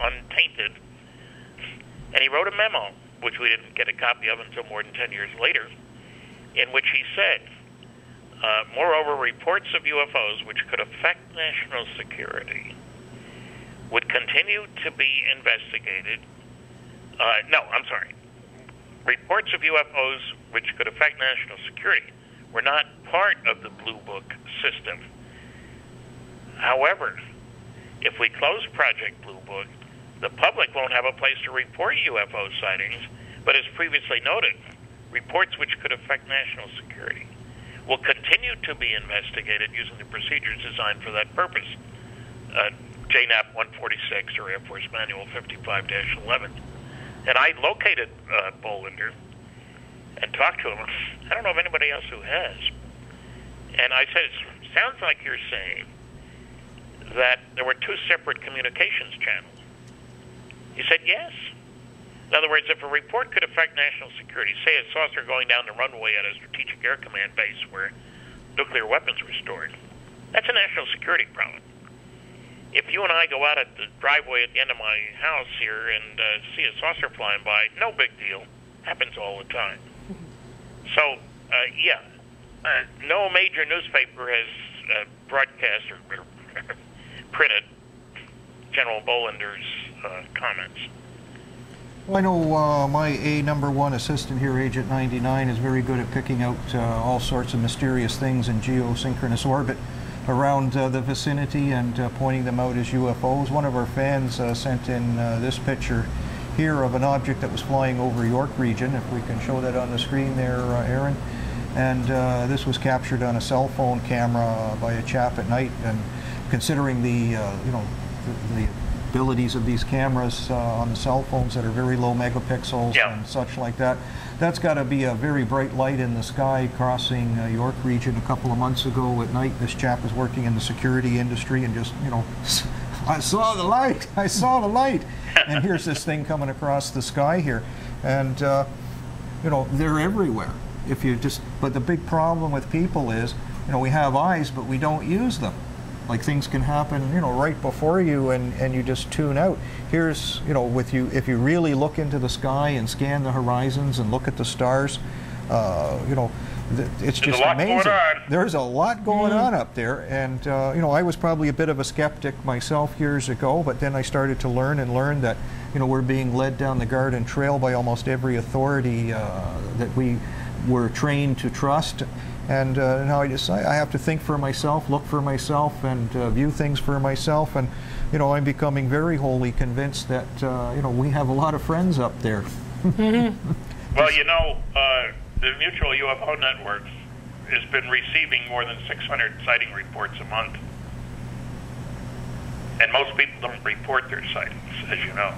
untainted, and he wrote a memo, which we didn't get a copy of until more than 10 years later, in which he said, moreover, reports of UFOs which could affect national security would continue to be investigated. Reports of UFOs which could affect national security were not part of the Blue Book system. However, if we close Project Blue Book, the public won't have a place to report UFO sightings, but as previously noted, reports which could affect national security will continue to be investigated using the procedures designed for that purpose. JNAP 146 or Air Force Manual 55-11. And I located Bolender and talked to him. I don't know of anybody else who has. And I said, it sounds like you're saying that there were 2 separate communications channels. He said, yes. In other words, if a report could affect national security, say a saucer going down the runway at a Strategic Air Command base where nuclear weapons were stored, that's a national security problem. If you and I go out at the driveway at the end of my house here and see a saucer flying by, no big deal. Happens all the time. So, no major newspaper has broadcast or printed General Bolander's comments. Well, I know my #1 assistant here, Agent 99, is very good at picking out all sorts of mysterious things in geosynchronous orbit around the vicinity and pointing them out as UFOs. One of our fans sent in this picture here of an object that was flying over York region, if we can show that on the screen there, Aaron. And this was captured on a cell phone camera by a chap at night, and considering the the abilities of these cameras on the cell phones that are very low megapixels and such like that, that's got to be a very bright light in the sky crossing York region. A couple of months ago at night, this chap was working in the security industry and just, I saw the light, I saw the light. And here's this thing coming across the sky here. And, they're everywhere. But the big problem with people is, we have eyes, but we don't use them. Like, things can happen, right before you, and you just tune out. Here's, if you really look into the sky and scan the horizons and look at the stars, it's just amazing. There's a lot going on up there, and I was probably a bit of a skeptic myself years ago, but then I started to learn that we're being led down the garden trail by almost every authority that we were trained to trust. And now I have to think for myself, look for myself, and view things for myself. And I'm becoming very wholly convinced that we have a lot of friends up there. Well, the Mutual UFO Network has been receiving more than 600 sighting reports a month, and most people don't report their sightings, as you know.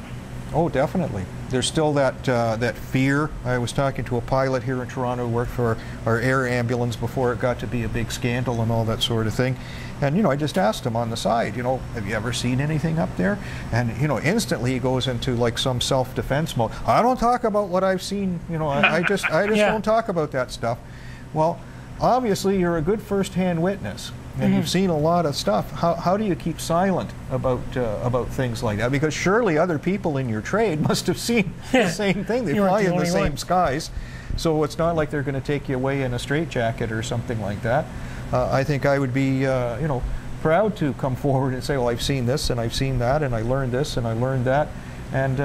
Oh, definitely. There's still that fear. I was talking to a pilot here in Toronto who worked for our air ambulance before it got to be a big scandal and all that sort of thing. And, I just asked him on the side, have you ever seen anything up there? And, instantly he goes into like some self-defense mode. I don't talk about what I've seen, I just don't talk about that stuff. Well, obviously you're a good first-hand witness. And you've seen a lot of stuff. How do you keep silent about things like that? Because surely other people in your trade must have seen the same thing. They fly in the same skies. So it's not like they're going to take you away in a straitjacket or something like that. I think I would be, proud to come forward and say, well, I've seen this and I've seen that and I learned this and I learned that. And,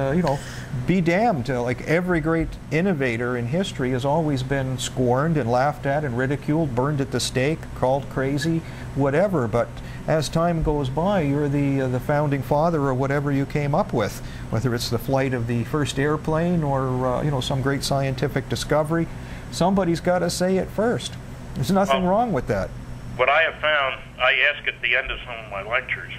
be damned. Like every great innovator in history has always been scorned and laughed at and ridiculed, burned at the stake, called crazy, whatever. But as time goes by, you're the founding father of whatever you came up with, whether it's the flight of the first airplane or, some great scientific discovery. Somebody's got to say it first. There's nothing wrong with that. What I have found, I ask at the end of some of my lectures,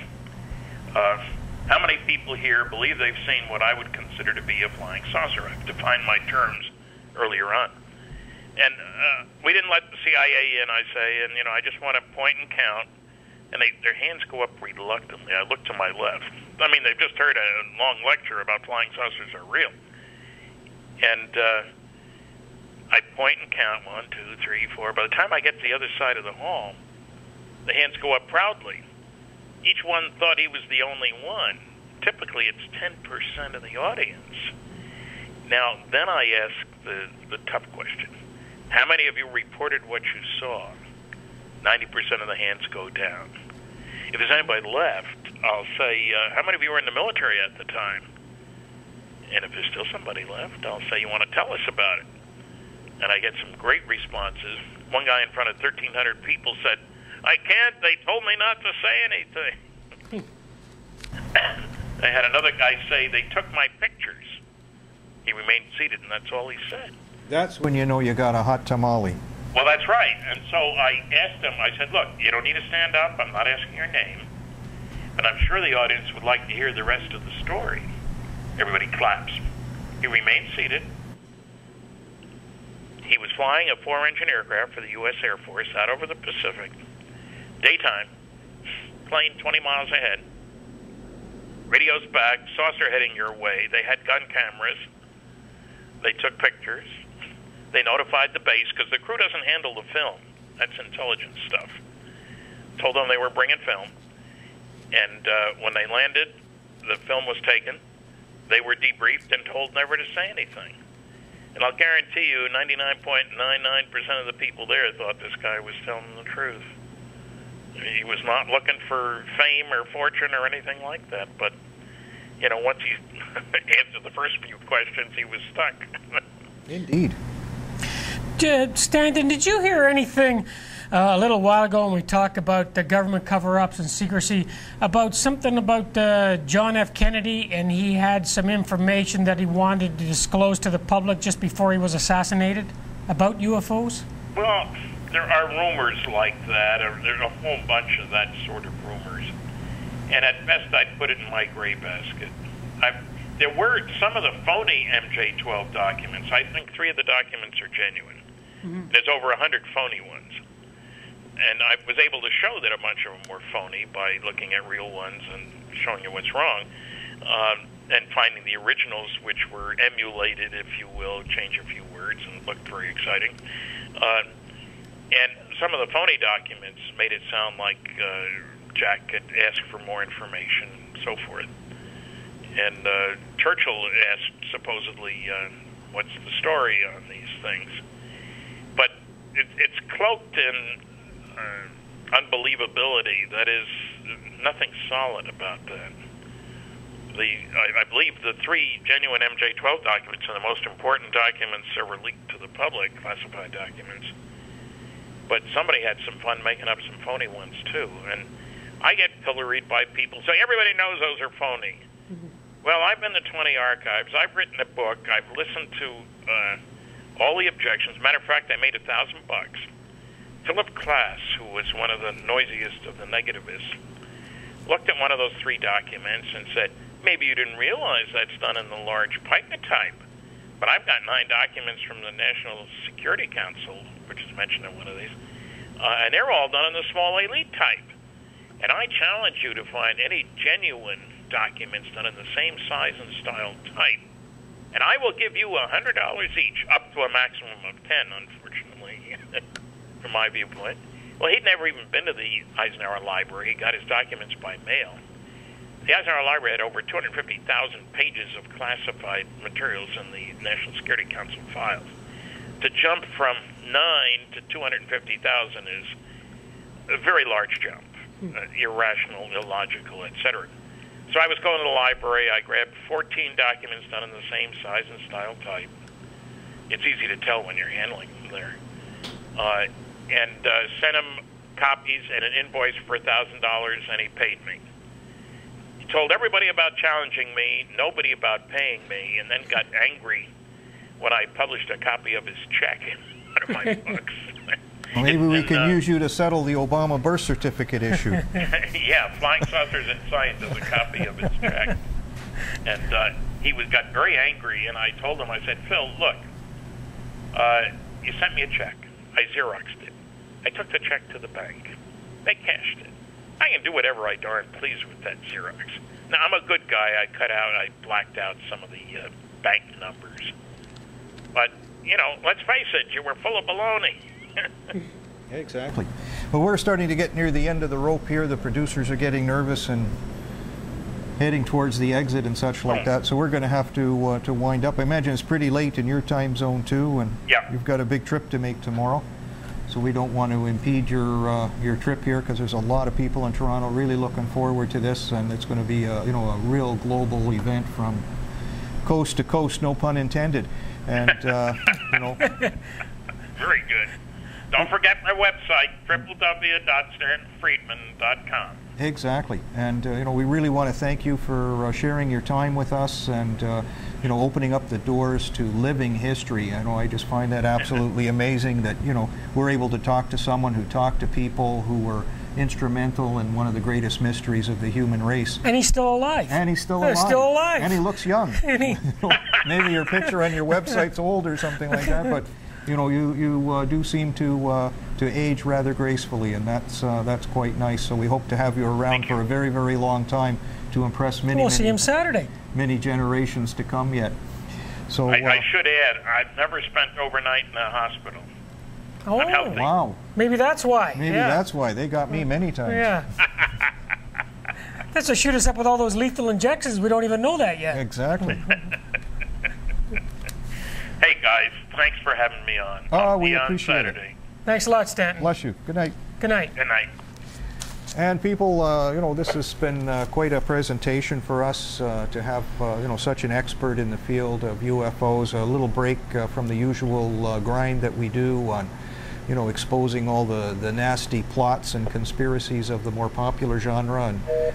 how many people here believe they've seen what I would consider to be a flying saucer? I've defined my terms earlier on. And we didn't let the CIA in, I say, and, I just want to point and count. And their hands go up reluctantly. I look to my left. I mean, they've just heard a long lecture about flying saucers are real. And I point and count 1, 2, 3, 4. By the time I get to the other side of the hall, the hands go up proudly. Each one thought he was the only one. Typically, it's 10% of the audience. Now, then I ask the tough question. How many of you reported what you saw? 90% of the hands go down. If there's anybody left, I'll say, how many of you were in the military at the time? And if there's still somebody left, I'll say, you want to tell us about it? And I get some great responses. One guy in front of 1,300 people said, I can't, they told me not to say anything. I had another guy say, they took my pictures. He remained seated, and that's all he said. That's when you know you got a hot tamale. Well, that's right. And so I asked him, I said, look, you don't need to stand up. I'm not asking your name. But I'm sure the audience would like to hear the rest of the story. Everybody claps. He remained seated. He was flying a 4-engine aircraft for the U.S. Air Force out over the Pacific. Daytime. Plane 20 miles ahead. Radio's back. Saucer heading your way. They had gun cameras. They took pictures. They notified the base because the crew doesn't handle the film. That's intelligence stuff. Told them they were bringing film. And when they landed, the film was taken. They were debriefed and told never to say anything. And I'll guarantee you 99.99% of the people there thought this guy was telling the truth. He was not looking for fame or fortune or anything like that, but, you know, once he answered the first few questions, he was stuck. Indeed. Stanton, did you hear anything a little while ago when we talked about the government cover-ups and secrecy, about something about John F. Kennedy, and he had some information that he wanted to disclose to the public just before he was assassinated about UFOs? Well, there are rumors like that. There's a whole bunch of that sort of rumors. And at best, I'd put it in my gray basket. There were some of the phony MJ-12 documents. I think 3 of the documents are genuine. Mm-hmm. There's over 100 phony ones. And I was able to show that a bunch of them were phony by looking at real ones and showing you what's wrong, and finding the originals, which were emulated, if you will, change a few words, and looked very exciting. And some of the phony documents made it sound like Jack had asked for more information, and so forth. And Churchill asked, supposedly, what's the story on these things? But it's cloaked in unbelievability. That is, nothing solid about that. I believe the 3 genuine MJ-12 documents are the most important documents ever leaked to the public, classified documents. But somebody had some fun making up some phony ones, too. And I get pilloried by people saying, everybody knows those are phony. Mm-hmm. Well, I've been to 20 archives. I've written a book. I've listened to all the objections. Matter of fact, I made $1,000. Philip Klass, who was one of the noisiest of the negativists, looked at one of those 3 documents and said, maybe you didn't realize that's done in the large Pica type. But I've got 9 documents from the National Security Council, which is mentioned in one of these, and they're all done in the small elite type. And I challenge you to find any genuine documents done in the same size and style type, and I will give you $100 each, up to a maximum of 10, unfortunately, from my viewpoint. Well, he'd never even been to the Eisenhower Library. He got his documents by mail. The Eisenhower Library had over 250,000 pages of classified materials in the National Security Council files. To jump from 9 to 250,000 is a very large jump, irrational, illogical, etc. So I was going to the library. I grabbed 14 documents done in the same size and style type. It's easy to tell when you're handling them there. And sent him copies and an invoice for $1,000, and he paid me. He told everybody about challenging me, nobody about paying me, and then got angry when I published a copy of his check in one of my books. Well, maybe we can use you to settle the Obama birth certificate issue. Yeah, Flying Saucers and Science is a copy of his check. And he got very angry, and I told him, I said, Phil, look, you sent me a check. I Xeroxed it. I took the check to the bank. They cashed it. I can do whatever I darn please with that Xerox. Now, I'm a good guy. I blacked out some of the bank numbers. But, you know, let's face it, you were full of baloney. Exactly. Well, we're starting to get near the end of the rope here. The producers are getting nervous and heading towards the exit and such like that. So we're going to have to wind up. I imagine it's pretty late in your time zone too, and you've got a big trip to make tomorrow. So we don't want to impede your trip here, because there's a lot of people in Toronto really looking forward to this, and it's going to be a real global event from coast to coast, no pun intended. And very good. Don't forget my website, www.stantonfriedman.com. Exactly, and we really want to thank you for sharing your time with us, and opening up the doors to living history. I just find that absolutely amazing that we're able to talk to someone who talked to people who were instrumental in one of the greatest mysteries of the human race. And he's still alive. And he's still alive. Still alive. And he looks young. Maybe your picture on your website's old or something like that, but you do seem to age rather gracefully, and that's quite nice. So we hope to have you around for a very, very long time to impress We'll see him Saturday. Many generations to come yet. So I should add, I've never spent overnight in a hospital. Oh, I'm healthy. Wow. Maybe that's why. Maybe that's why. They got me many times. Yeah. That's to shoot us up with all those lethal injections. We don't even know that yet. Exactly. Hey, great, guys. Thanks for having me on. Oh, we I'll be appreciate on Saturday. Thanks a lot, Stanton. Bless you. Good night. Good night. Good night. And people, you know, this has been quite a presentation for us to have, you know, such an expert in the field of UFOs. A little break from the usual grind that we do on, you know, exposing all the nasty plots and conspiracies of the more popular genre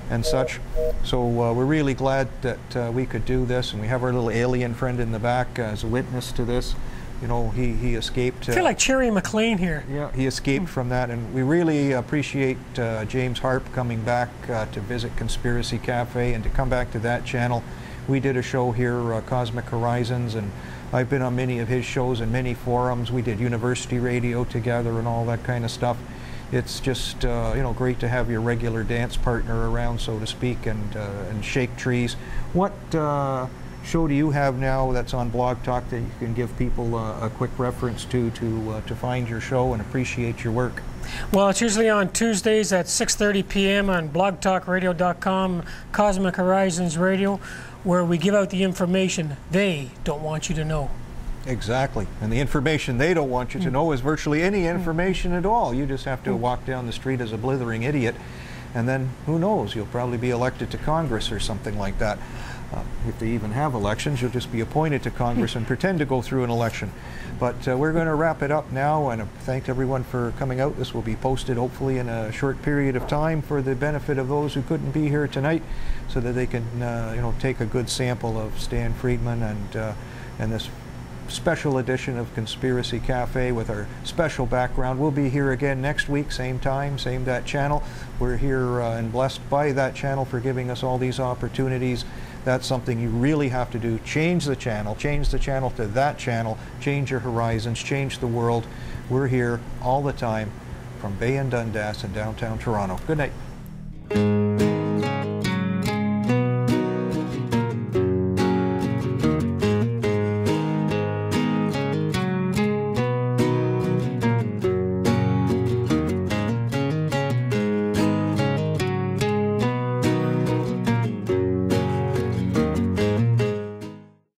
and such. So we're really glad that we could do this, and we have our little alien friend in the back as a witness to this. You know, he escaped. I feel like Cherry McLean here. Yeah, he escaped from that, and we really appreciate James Harp coming back to visit Conspiracy Cafe and to come back to that channel. We did a show here, Cosmic Horizons, and I've been on many of his shows and many forums. We did university radio together and all that kind of stuff. It's just you know, great to have your regular dance partner around, so to speak, and shake trees. What show do you have now that's on Blog Talk that you can give people a quick reference to find your show and appreciate your work? Well, it's usually on Tuesdays at 6:30 p.m. on blogtalkradio.com, Cosmic Horizons Radio, where we give out the information they don't want you to know. Exactly. And the information they don't want you to know is virtually any information at all. You just have to walk down the street as a blithering idiot, and then who knows, you'll probably be elected to Congress or something like that. If they even have elections, you'll just be appointed to Congress and pretend to go through an election. But we're going to wrap it up now, and thank everyone for coming out. This will be posted hopefully in a short period of time for the benefit of those who couldn't be here tonight, so that they can you know, take a good sample of Stan Friedman and this special edition of Conspiracy Cafe with our special background. We'll be here again next week, same time, same ThatChannel. We're here and blessed by ThatChannel for giving us all these opportunities. That's something you really have to do. Change the channel to ThatChannel, change your horizons, change the world. We're here all the time from Bay and Dundas in downtown Toronto. Good night.